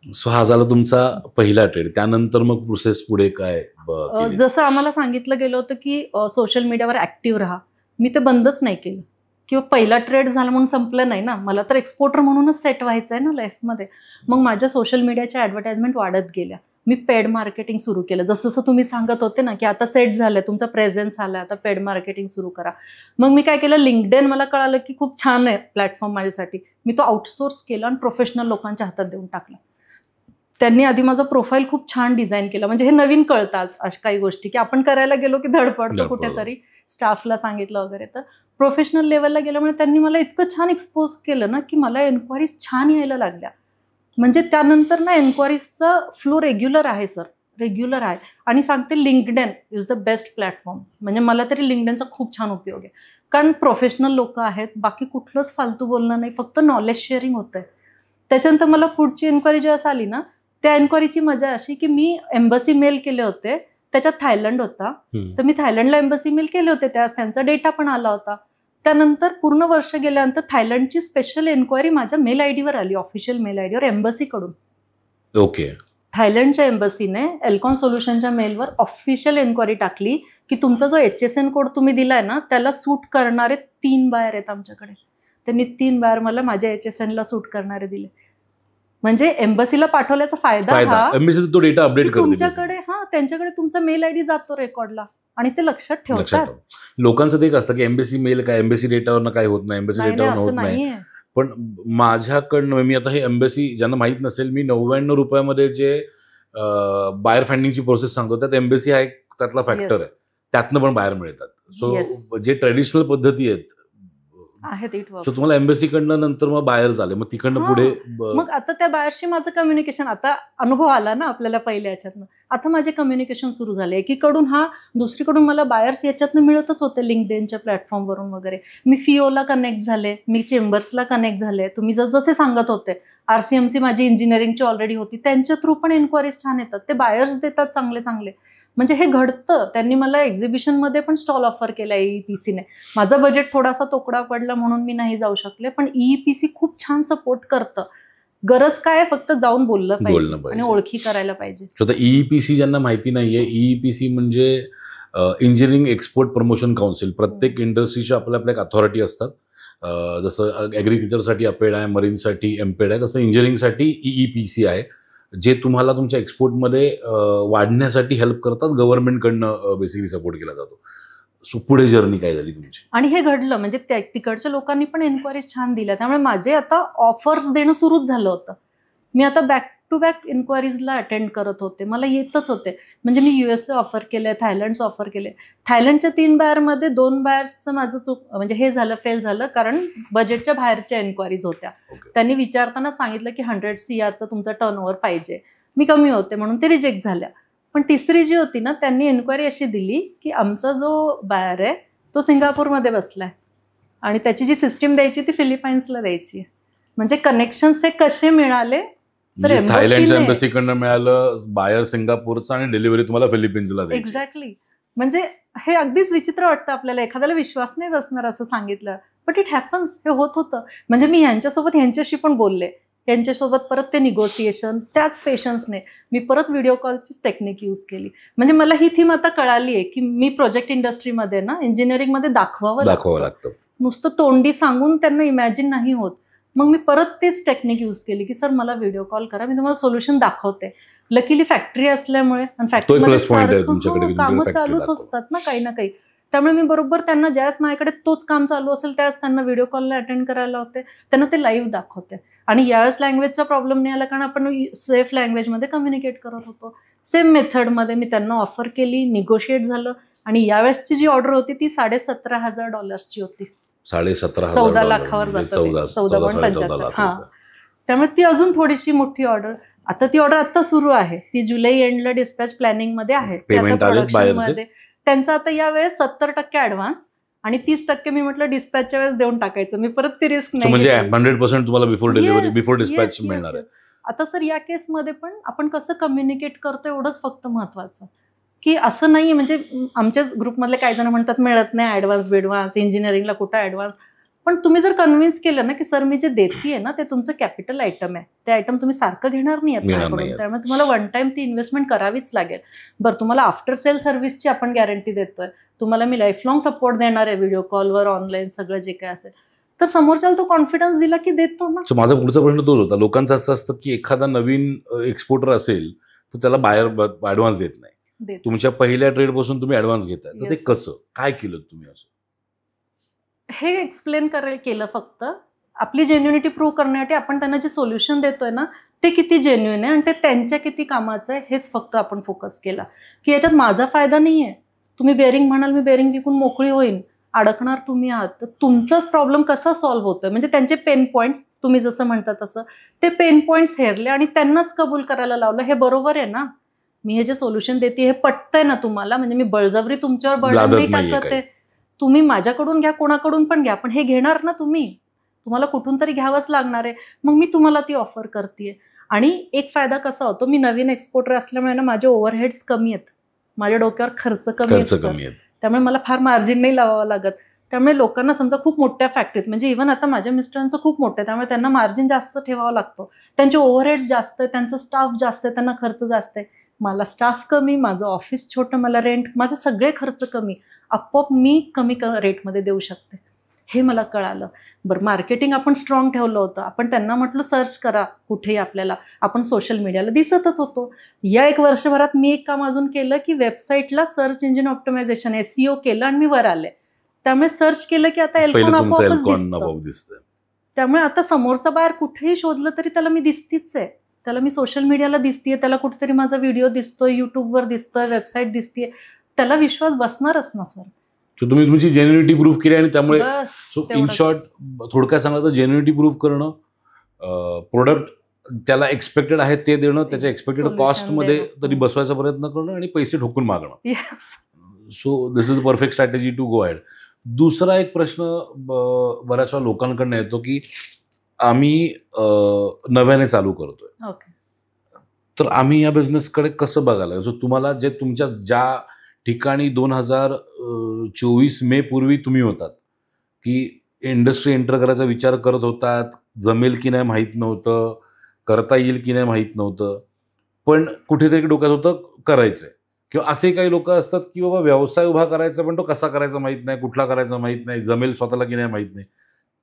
So हा झाला तुमचा पहिला ट्रेड. त्यानंतर मग प्रोसेस पुढे काय? जसं आम्हाला सांगितलं गेलं होतं की सोशल मीडियावर ऍक्टिव्ह राहा, मी ते बंदच नाही केलं. किंवा पहिला ट्रेड झाला म्हणून संपलं नाही ना, मला तर एक्सपोर्टर म्हणूनच सेट व्हायचं आहे ना लाईफमध्ये. मग माझ्या सोशल मीडियाच्या ॲडव्हर्टाइजमेंट वाढत गेल्या. मी पेड मार्केटिंग सुरू केलं, जसं जसं तुम्ही सांगत होते ना की आता सेट झालंय, तुमचा प्रेझेन्स आलाय, आता पेड मार्केटिंग सुरू करा. मग मी काय केलं, लिंक्डइन मला कळालं की खूप छान आहे प्लॅटफॉर्म माझ्यासाठी. मी तो आउटसोर्स केला आणि प्रोफेशनल लोकांच्या हातात देऊन टाकला. त्यांनी आधी माझं प्रोफाईल खूप छान डिझाईन केलं. म्हणजे हे नवीन कळतं आज अशा काही गोष्टी की आपण करायला गेलो की धडपडतो कुठेतरी, स्टाफला सांगितलं वगैरे. तर प्रोफेशनल लेवलला गेल्यामुळे त्यांनी मला इतकं छान एक्सपोज केलं ना की मला एन्क्वायरीज छान यायला लागल्या. म्हणजे त्यानंतर ना एन्क्वायरीजचा फ्लो रेग्युलर आहे सर, रेग्युलर आहे. आणि सांगते LinkedIn is the best platform. म्हणजे मला तरी लिंक्डइनचा खूप छान उपयोग आहे, कारण प्रोफेशनल लोक आहेत, बाकी कुठलंच फालतू बोलणं नाही, फक्त नॉलेज शेअरिंग होतं आहे. त्याच्यानंतर मला पुढची एन्क्वायरी जेव्हा आली ना, त्या एन्क्वायरीची मजा अशी की मी एम्बसी मेल केले होते, त्याच्यात थायलंड होता, तर मी थायलंडला एम्बसी मेल केले होते, त्यास त्यांचा डेटा पण आला होता. त्यानंतर पूर्ण वर्ष गेल्यानंतर थायलंडची स्पेशल एन्क्वायरी माझ्या मेल आयडीवर आली, ऑफिशियल मेल आयडीवर एम्बसीकडून. ओके. थायलंडच्या एम्बसीने एल्कॉन सोल्युशनच्या मेलवर ऑफिशियल एन्क्वायरी टाकली की तुमचा जो HSN कोड तुम्ही दिलाय ना, त्याला सूट करणारे 3 बायर आहेत आमच्याकडे. त्यांनी 3 बायर मला माझ्या HSNला सूट करणारे दिले. म्हणजे एम्बसीला पाठवल्याचा फायदा हा, एम्बसी तो डेटा अपडेट करते तुमच्याकडे, त्यांच्याकडे तुमचा मेल आयडी जातो रेकॉर्डला आणि ते लक्षात ठेवतात. लोकांचं ते एक असतं की एम्बसी मेल काय, एम्बसी डेटावर काही होत नाही, एम्बसी डेटावर होत नाही. पण माझ्याकडनं मी आता हे एम्बसी ज्यांना माहित नसेल, मी 99 रुपयामध्ये जे बायर फाइंडिंगची प्रोसेस सांगतो, त्यात एम्बसी हा एक त्यातला फॅक्टर आहे, त्यातनं पण बाहेर मिळतात. सो जे ट्रेडिशनल पद्धती आहेत, सो तुम्हाला एम्बसी कडनं नंतर मग बायर झाले, मग तिकडनं पुढे. मग आता त्या बायरशी माझं कम्युनिकेशन, आता अनुभव आला ना आपल्याला पहिल्या याच्यातनं, आता माझे कम्युनिकेशन सुरू झाले. एकीकडून दुसरीकडून मला बायर्स याच्यातनं मिळतच होते, लिंक्डइनच्या प्लॅटफॉर्मवरून वगैरे. मी फिओला कनेक्ट झाले, मी चेंबर्सला कनेक्ट झाले, तुम्ही जसे सांगत होते. RCMC माझी इंजिनिअरिंगची ऑलरेडी होती, त्यांच्या थ्रू पण एन्क्वायरीज छान येतात, ते बायर्स देतात चांगले चांगले. म्हणजे हे घडतं. त्यांनी मला एक्झिबिशनमध्ये पण स्टॉल ऑफर केला EEPCने. माझा बजेट थोडासा तोकडा पडला म्हणून मी नाही जाऊ शकले, पण EEPC खूप छान सपोर्ट करतं. गरज काय, फक्त जाऊन बोललं पाहिजे आणि ओळखी करायला पाहिजे. EEPC ज्यांना माहिती नाहीये, EEPC म्हणजे इंजिनिअरिंग एक्सपोर्ट प्रमोशन काउन्सिल, प्रत्येक इंडस्ट्रीच्या आपल्या एक अथॉरिटी असतात. जसं ॲग्रिकल्चरसाठी अपेड आहे, मरीनसाठी एमपेड आहे, तसं इंजिनिअरिंगसाठी EEPC आहे, जे तुम्हाला तुमच्या एक्सपोर्टमध्ये वाढण्यासाठी हेल्प करतात. गव्हर्नमेंटकडनं बेसिकली सपोर्ट केला जातो. सो पुढे जर्नी काय झाली तुमची? आणि हे घडलं म्हणजे तिकडच्या लोकांनी पण एन्क्वायरीज छान दिल्या, त्यामुळे माझे आता ऑफर्स देणं सुरूच झालं होतं. मी आता बॅक टू बॅक इन्क्वायरीजला अटेंड करत होते, मला येतच होते. म्हणजे मी USA ऑफर केले, थायलंडचं ऑफर केले. थायलंडच्या 3 बायरमध्ये 2 बायर्सचं माझं म्हणजे हे झालं, फेल झालं, कारण बजेटच्या बाहेरच्या एन्क्वायरीज होत्या. त्यांनी विचारताना सांगितलं की 100 CRचं तुमचा टर्नओव्हर पाहिजे. मी कमी होते म्हणून ते रिजेक्ट झाल्या. पण तिसरी जी होती ना, त्यांनी एन्क्वायरी अशी दिली की आमचा जो बायर आहे तो सिंगापूरमध्ये बसलाय आणि त्याची जी सिस्टीम द्यायची ती फिलिपाईन्सला द्यायची. म्हणजे कनेक्शन्स हे कसे मिळाले तर थायलंडच्या एम्बसीकडनं मिळालं, बायर सिंगापूरचा आणि डिलिव्हरी तुम्हाला फिलिपिन्सला द्यायची. एक्झॅक्टली. म्हणजे हे अगदीच विचित्र वाटतं आपल्याला, एखाद्याला विश्वास नाही बसणार असं सांगितलं, बट इट हॅपन्स. हे होत होतं. म्हणजे मी ह्यांच्याशी पण बोलले, यांच्यासोबत परत ते निगोसिएशन, त्याच पेशन्सने मी परत व्हिडिओ कॉलचीच टेक्निक यूज केली. म्हणजे मला ही थीम आता कळाली आहे की मी प्रोजेक्ट इंडस्ट्रीमध्ये ना, इंजिनिअरिंगमध्ये दाखवावं लागतं. नुसतं तोंडी सांगून त्यांना इमॅजिन नाही होत. मग मी परत तेच टेक्निक यूज केली की सर मला व्हिडिओ कॉल करा, मी तुम्हाला सोल्युशन दाखवते. लकीली फॅक्टरी असल्यामुळे आणि फॅक्टरीमध्ये कामं चालूच असतात ना काही ना काही, त्यामुळे मी बरोबर त्यांना ज्यावेळेस माझ्याकडे तोच काम चालू असेल त्यावेळेस त्यांना व्हिडिओ कॉलला अटेंड करायला होते, त्यांना ते लाईव्ह दाखवते. आणि यावेळेस लँग्वेजचा प्रॉब्लेम नाही आला, कारण आपण सेफ लँग्वेजमध्ये कम्युनिकेट करत होतो. सेम मेथडमध्ये मी त्यांना ऑफर केली, निगोशिएट झालं. आणि यावेळेसची जी ऑर्डर होती ती $17,500 होती. 14 लाखावर जातं, 14.75. हां, त्यामुळे ती अजून थोडीशी मोठी ऑर्डर. आता ती ऑर्डर आता सुरू आहे, ती जुलै एंडला डिस्पॅच प्लॅनिंगमध्ये आहे. त्यांचा आता या वेळेस 70% ऍडव्हान्स आणि 30% मी म्हटलं डिस्पॅचच्या वेळेस देऊन टाकायचं. मी परत ती रिस्क नाही. म्हणजे 100% तुम्हाला बिफोर डिलिव्हरी, बिफोर डिस्पॅच मिळणार आहे. आता सर या केसमध्ये पण आपण कसं कम्युनिकेट करतो एवढंच फक्त महत्वाचं, की असं नाही. म्हणजे आमच्याच ग्रुपमधले काही जण म्हणतात मिळत नाही ऍडव्हान्स बिडव्हान्स, इंजिनिअरिंगला कुठं ऍडव्हान्स. पण तुम्ही जर कन्व्हिन्स केलं ना की सर मी जे देतीये ना ते तुमचं कॅपिटल आयटम आहे, ते आयटम तुम्ही सारखं घेणार नाही आपल्याकडून, त्यामुळे तुम्हाला वन टाइम ती इन्व्हेस्टमेंट करावीच लागेल. बरं, तुम्हाला आफ्टर सेल सर्व्हिसची आपण गॅरंटी देतोय, तुम्हाला मी लाईफ लॉंग सपोर्ट देणार आहे, व्हिडिओ कॉलवर, ऑनलाईन, सगळं जे काय असेल. तर समोरच्याला तो कॉन्फिडन्स दिला की देतो ना. माझा पुढचा प्रश्न तोच होता. लोकांचं असं असतं की एखादा नवीन एक्सपोर्टर असेल तर त्याला बायर ऍडव्हान्स देत नाही. तुमच्या पहिल्या ट्रेड पासून तुम्ही ऍडव्हान्स घेताय, तर ते कसं काय केलं तुम्ही? असं हे एक्सप्लेन केलं फक्त आपली जेन्युनिटी प्रूव्ह करण्यासाठी. आपण त्यांना जे सोल्युशन देतोय ना ते किती जेन्युइन आहे आणि ते त्यांच्या किती कामाचं आहे हेच फक्त आपण फोकस केला, की याच्यात माझा फायदा नाही आहे. तुम्ही बेअरिंग म्हणाल, मी बेअरिंग विकून मोकळी होईन, अडकणार तुम्ही आहात, तर तुमचाच प्रॉब्लेम कसा सॉल्व्ह होतोय. म्हणजे त्यांचे पेन पॉईंट्स, तुम्ही जसं म्हणता तसं ते पेन पॉईंट्स हेरले आणि त्यांनाच कबूल करायला लावलं. हे बरोबर आहे ना, मी हे जे सोल्युशन देते हे पटतंय ना तुम्हाला, म्हणजे मी बळजबरी तुमच्यावर बर्डन नाही टाकत आहे. तुम्ही माझ्याकडून घ्या, कोणाकडून पण घ्या, पण हे घेणार ना तुम्हाला कुठून तरी घ्यावंच लागणार आहे. मग मी तुम्हाला ती ऑफर करते. आणि एक फायदा कसा होतो, मी नवीन एक्सपोर्टर असल्यामुळे ना माझे ओव्हरहेड्स कमी आहेत, माझ्या डोक्यावर खर्च कमी आहेत, त्यामुळे मला फार मार्जिन नाही लावावं लागत. त्यामुळे लोकांना समजा खूप मोठ्या फॅक्टरीत, म्हणजे इव्हन आता माझ्या मिस्टरांचं खूप मोठं आहे, त्यामुळे त्यांना मार्जिन जास्त ठेवावं लागतं. त्यांचे ओव्हरहेड्स जास्त आहे, त्यांचं स्टाफ जास्त आहे, त्यांना खर्च जास्त आहे. मला स्टाफ कमी, माझं ऑफिस छोटं, मला रेंट, माझे सगळे खर्च कमी, आपोआप मी कमी रेटमध्ये देऊ शकते. हे मला कळालं. बरं, मार्केटिंग आपण स्ट्रॉंग ठेवलं होतं. आपण त्यांना म्हटलं सर्च करा कुठेही आपल्याला, आपण सोशल मीडियाला दिसतच होतो. या 1 वर्षभरात मी एक काम अजून केलं की वेबसाईटला सर्च इंजिन ऑप्टिमायझेशन SEO केलं आणि मी वर आले. त्यामुळे सर्च केलं की आता एल्कॉन आपोआपच दिसतं. त्यामुळे आता समोरचा बाहेर कुठेही शोधलं तरी त्याला मी दिसतीच आहे, त्याला मी सोशल मीडियाला दिसतीये, त्याला कुठेतरी माझा व्हिडिओ दिसतोय, युट्यूबवर दिसतोय, वेबसाईट दिसतीये, त्याला विश्वास बसणारच ना सर. तुम्ही तुमची जेन्युनिटी प्रूव्ह केली आणि त्यामुळे इन शॉर्ट थोडक्यात सांगलं तर जेन्युनिटी प्रूव्ह करणं, प्रोडक्ट त्याला एक्सपेक्टेड आहे ते देणं, त्याच्या एक्सपेक्टेड कॉस्टमध्ये तरी बसवायचा प्रयत्न करणं आणि पैसे ठोकून मागणं. So this is the perfect strategy to go ahead. दुसरा एक प्रश्न बऱ्याचशा लोकांकडनं येतो की आम्ही नव्याने चालू करतोय, तर आम्ही या बिझनेसकडे कसं बघायला? जो तुम्हाला जे तुमच्या ज्या ठिकाणी 2024 मे पूर्वी तुम्ही होतात, की इंडस्ट्री एंटर करायचा विचार करत होतात, जमेल की नाही माहीत नव्हतं, करता येईल की नाही माहीत नव्हतं, पण कुठेतरी डोक्यात होतं करायचंय. किंवा असे काही लोक असतात की बाबा व्यवसाय उभा करायचा पण तो कसा करायचा माहीत नाही, कुठला करायचा माहीत नाही, जमेल स्वतःला की नाही माहीत नाही.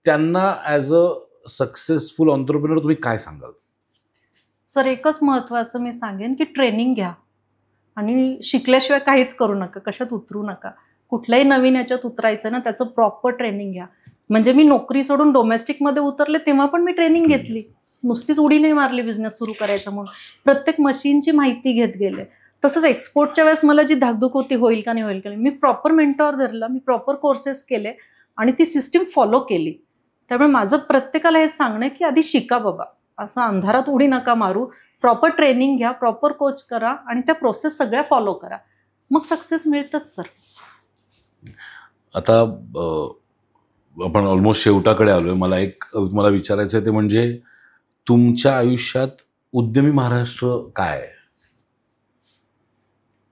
त्यांना ॲज अ सक्सेसफुल एंटरप्रेन्योर तुम्ही काय सांगाल? सर एकच महत्त्वाचं मी सांगेन की ट्रेनिंग घ्या आणि शिकल्याशिवाय काहीच करू नका, कशात उतरू नका. कुठल्याही नवीन याच्यात उतरायचं ना त्याचं प्रॉपर ट्रेनिंग घ्या. म्हणजे मी नोकरी सोडून डोमेस्टिकमध्ये उतरले तेव्हा पण मी ट्रेनिंग घेतली. नुसतीच उडी नाही मारली बिझनेस सुरू करायचा म्हणून. प्रत्येक मशीनची माहिती घेत गेले. तसंच एक्सपोर्टच्या वेळेस मला जी धाकधूक होती होईल का नाही होईल का नाही, मी प्रॉपर मेंटॉर धरला, मी प्रॉपर कोर्सेस केले आणि ती सिस्टीम फॉलो केली. त्यामुळे माझं प्रत्येकाला हे सांगणं आहे की आधी शिका बाबा, असं अंधारात उडी नका मारू. प्रॉपर ट्रेनिंग घ्या, प्रॉपर कोच करा आणि त्या प्रोसेस सगळ्या फॉलो करा, मग सक्सेस मिळतच सर. आता आपण ऑलमोस्ट शेवटाकडे आलोय. मला एक तुम्हाला विचारायचं आहे ते म्हणजे तुमच्या आयुष्यात उद्यमी महाराष्ट्र काय आहे?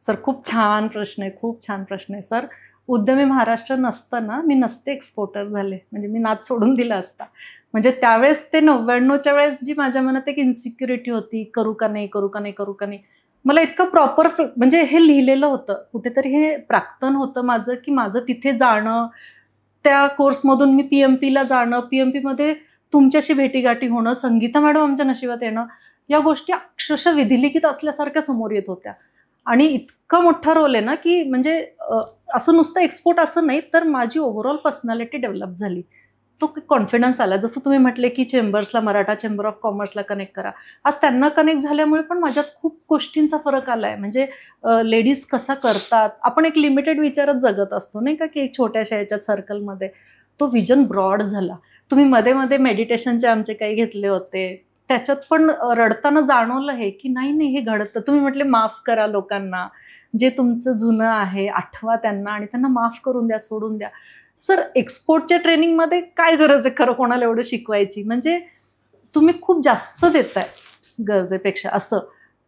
सर खूप छान प्रश्न आहे, खूप छान प्रश्न आहे सर. उद्यमी महाराष्ट्र नसताना मी नसते एक्सपोर्टर झाले, म्हणजे मी नाद सोडून दिला असता. म्हणजे त्यावेळेस ते 99च्या वेळेस जी माझ्या मनात एक इन्सिक्युरिटी होती, करू का नाही करू का नाही करू का नाही, मला इतकं प्रॉपर म्हणजे हे लिहिलेलं होतं कुठेतरी, हे प्राक्तन होतं माझं की माझं तिथे जाणं, त्या कोर्समधून मी PMPला जाणं, PMPमध्ये तुमच्याशी भेटीगाठी होणं, संगीता मॅडम आमच्या नशिबात येणं, या गोष्टी अक्षरशः विधिलिखित असल्यासारख्या समोर येत होत्या. आणि इतका मोठा रोल आहे ना की म्हणजे असं नुसतं एक्सपोर्ट असं नाही, तर माझी ओव्हरऑल पर्सनॅलिटी डेव्हलप झाली. तो कॉन्फिडन्स आला. जसं तुम्ही म्हटले की चेंबर्सला, मराठा चेंबर ऑफ कॉमर्सला कनेक्ट करा. आज त्यांना कनेक्ट झाल्यामुळे पण माझ्यात खूप गोष्टींचा फरक आला आहे. म्हणजे लेडीज कसा करतात, आपण एक लिमिटेड विचारच जगत असतो नाही का, की एक छोट्याशा ह्याच्यात सर्कलमध्ये. तो विजन ब्रॉड झाला. तुम्ही मध्ये मध्ये मेडिटेशनचे आमचे काही घेतले होते, त्याच्यात पण रडताना जाणवलं हे की नाही नाही हे घडतं. तुम्ही म्हटले माफ करा लोकांना, जे तुमचं जुनं आहे आठवा त्यांना आणि त्यांना माफ करून द्या, सोडून द्या. सर एक्सपोर्टच्या ट्रेनिंगमध्ये काय गरज आहे खरं कोणाला एवढं शिकवायची? म्हणजे तुम्ही खूप जास्त देताय गरजेपेक्षा असं,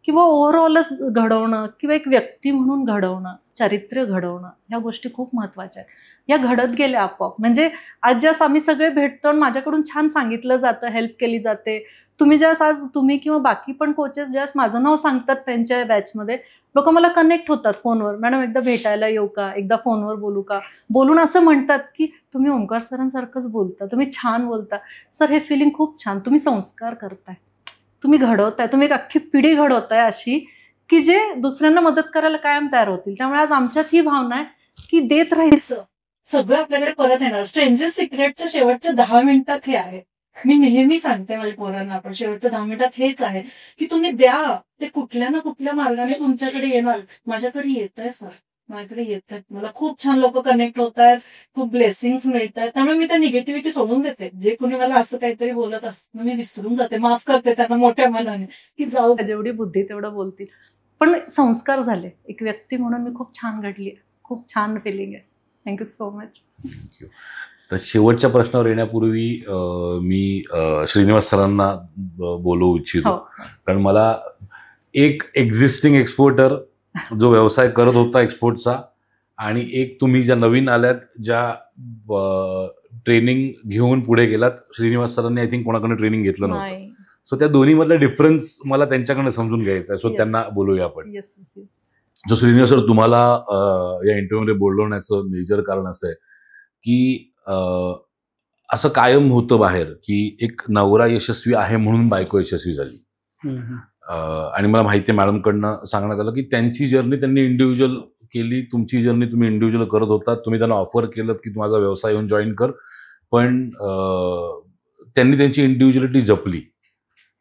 किंवा ओव्हरऑलच घडवणं किंवा एक व्यक्ती म्हणून घडवणं, चारित्र्य घडवणं, ह्या गोष्टी खूप महत्त्वाच्या आहेत. या घडत गेल्या आपोआप. म्हणजे आज ज्यास आम्ही सगळे भेटतो आणि माझ्याकडून छान सांगितलं जातं, हेल्प केली जाते. तुम्ही ज्यास आज तुम्ही किंवा बाकी पण कोचेस ज्यास माझं नाव सांगतात त्यांच्या बॅचमध्ये, लोक मला कनेक्ट होतात फोनवर, मॅडम एकदा भेटायला येऊ का, एकदा फोनवर बोलू का, बोलून असं म्हणतात की तुम्ही ओंकार सरांसारखंच बोलता, तुम्ही छान बोलता. सर हे फिलिंग खूप छान. तुम्ही संस्कार करताय, तुम्ही घडवताय, तुम्ही एक अख्खी पिढी घडवताय अशी की जे दुसऱ्यांना मदत करायला कायम तयार होतील. त्यामुळे आज आमच्यात ही भावना आहे की देत राहायचं, सगळं आपल्याकडे परत येणार. स्ट्रेंजर सिक्रेटच्या शेवटच्या 10 मिनिटात हे आहे. मी नेहमी सांगते माझ्या पोरांना, आपण शेवटच्या 10 मिनिटात हेच आहे की तुम्ही द्या, ते कुठल्या ना कुठल्या मार्गाने तुमच्याकडे येणार. माझ्याकडे येत आहे सर, माझ्याकडे येत आहेत, मला खूप छान लोक कनेक्ट होत आहेत, खूप ब्लेसिंग्स मिळत आहेत. त्यामुळे मी त्या निगेटिव्हिटी सोडून देते. जे कोणी मला असं काहीतरी बोलत असतं मी विसरून जाते, माफ करते त्यांना मोठ्या मनाने की जाऊ, जेवढी बुद्धी तेवढं बोलतील. पण संस्कार झाले, एक व्यक्ती म्हणून मी खूप छान घडली. खूप छान फिलिंग आहे. Thank you so much. थँक्यू. तर शेवटच्या प्रश्नावर येण्यापूर्वी मी श्रीनिवास सरांना बोलवू इच्छितो. कारण मला एक एक्झिस्टिंग एक्सपोर्टर जो व्यवसाय करत होता एक्सपोर्टचा, आणि एक तुम्ही ज्या नवीन आल्यात, ज्या ट्रेनिंग घेऊन पुढे गेलात. श्रीनिवास सरांनी आय थिंक कोणाकडे ट्रेनिंग घेतलं नव्हतं. सो त्या दोन्हीमधला डिफरन्स मला त्यांच्याकडे समजून घ्यायचा आहे. सो त्यांना बोलूया आपण. जो श्रीनिवास सर, तुम्हाला या इंटरव्ह्यूमध्ये बोलवण्याचं मेजर कारण असं आहे की असं कायम होतं बाहेर की एक नवरा यशस्वी आहे म्हणून बायको यशस्वी झाली. आणि मला माहिती आहे मॅडमकडनं सांगण्यात आलं की त्यांची जर्नी त्यांनी इंडिव्हिज्युअल केली, तुमची जर्नी तुम्ही इंडिव्हिज्युअल करत होता. तुम्ही त्यांना ऑफर केलं की तू माझा व्यवसाय येऊन जॉईन कर, पण त्यांनी त्यांची इंडिव्हिज्युअलिटी जपली.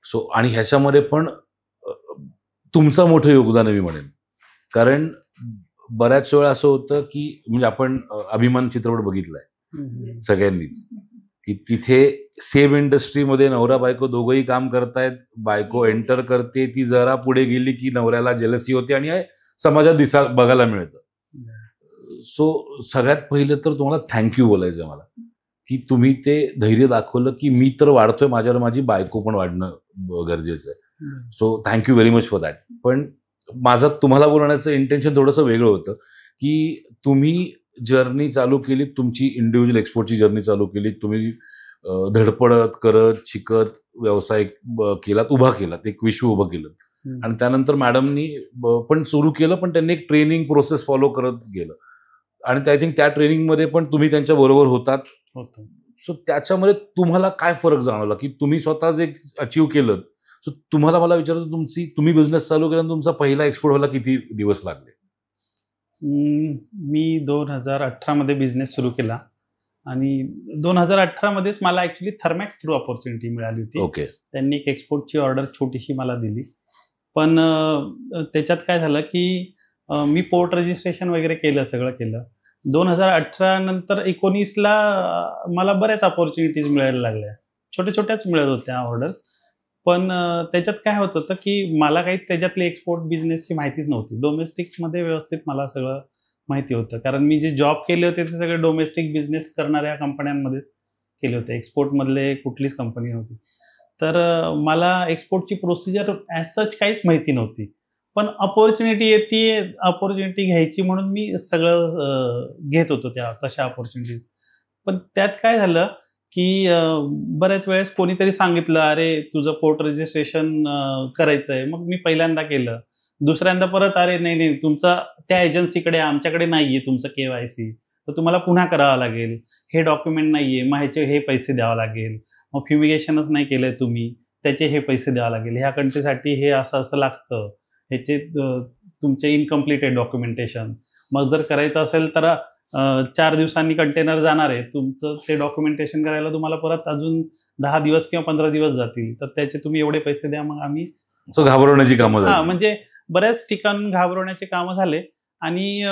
सो आणि ह्याच्यामध्ये पण तुमचं मोठं योगदान आहे मी म्हणेन. कारण बऱ्याच वेळा असं होतं की म्हणजे आपण अभिमान चित्रपट बघितलाय सगळ्यांनीच, की तिथे सेम इंडस्ट्रीमध्ये नवरा बायको दोघंही काम करतायत, बायको एंटर करते, ती जरा पुढे गेली की नवऱ्याला जेलसी होते आणि समाजात बघायला मिळतं. सो सगळ्यात पहिलं तर तुम्हाला थँक्यू बोलायचं मला की तुम्ही ते धैर्य दाखवलं की मी तर वाढतोय, माझ्यावर माझी बायको पण वाढणं गरजेचं आहे. So thank you very much for that. पण माझं तुम्हाला बोलण्याचं इंटेन्शन थोडंसं वेगळं होतं की तुम्ही जर्नी चालू केली, तुमची इंडिव्हिज्युअल एक्सपोर्टची जर्नी चालू केली, तुम्ही धडपडत करत शिकत व्यवसाय केलात, उभा केलात, एक विश्व उभं केलं. आणि त्यानंतर मॅडमनी पण सुरू केलं, पण त्यांनी एक ट्रेनिंग प्रोसेस फॉलो करत गेलं आणि आय थिंक त्या ट्रेनिंगमध्ये पण तुम्ही त्यांच्या बरोबर होतात. सो त्याच्यामध्ये तुम्हाला काय फरक जाणवला की तुम्ही स्वतः जे अचीव्ह केलं? सो तुम्हाला मला विचारतो, तुम्ही बिझनेस चालू केल्यानंतर तुमचा पहिला एक्सपोर्ट व्हायला किती दिवस लागले? मी 2018 मध्ये बिझनेस सुरू केला आणि 2018 मध्येच मला ॲक्च्युली थर्मॅक्स थ्रू अपॉर्च्युनिटी मिळाली होती. ओके. त्यांनी एक एक्सपोर्टची ऑर्डर छोटीशी मला दिली, पण त्याच्यात काय झालं की मी पोर्ट रजिस्ट्रेशन वगैरे केलं, सगळं केलं. 2018 नंतर 19ला मला बऱ्याच अपॉर्च्युनिटीज मिळायला लागल्या, छोट्या छोट्याच मिळत होत्या ऑर्डर्स. पण त्याच्यात काय होत होतं की मला काही त्याच्यातली एक्सपोर्ट बिझनेसची माहितीच नव्हती. डोमेस्टिकमध्ये व्यवस्थित मला सगळं माहिती होतं, कारण मी जे जॉब केले होते ते सगळे डोमेस्टिक बिझनेस करणाऱ्या कंपन्यांमध्येच केले होते. एक्सपोर्टमधले कुठलीच कंपनी नव्हती. तर मला एक्सपोर्टची प्रोसिजर ॲज सच काहीच माहिती नव्हती. पण अपॉर्च्युनिटी येते, अपॉर्च्युनिटी घ्यायची म्हणून मी सगळं घेत होतो त्या तशा अपॉर्च्युनिटीज. पण त्यात काय झालं की बऱ्याच वेळेस कोणीतरी सांगितलं, अरे तुझं पोर्ट रजिस्ट्रेशन करायचं आहे. मग मी पहिल्यांदा केलं. दुसऱ्यांदा परत, अरे नाही तुमचा त्या एजन्सीकडे, आमच्याकडे नाही आहे तुमचं KYC, तर तुम्हाला पुन्हा करावं लागेल. हे डॉक्युमेंट नाही आहे, मग ह्याचे हे पैसे द्यावं लागेल. मग फ्युमिगेशनच नाही केलं तुम्ही, त्याचे हे पैसे द्यावं लागेल. ह्या कंट्रीसाठी हे असं लागतं, ह्याचे तुमचे इनकम्प्लीट आहे डॉक्युमेंटेशन. मग जर करायचं असेल तर 4 दिवसांनी कंटेनर जाणार आहे, तुमचं ते डॉक्युमेंटेशन करायला तुम्हाला परत अजून 10 दिवस किंवा 15 दिवस जातील, तर त्याचे तुम्ही एवढे पैसे द्या. मग आम्ही घाबरवण्याची कामं झाली. म्हणजे बऱ्याच ठिकाण घाबरवण्याचे कामं झाले. आणि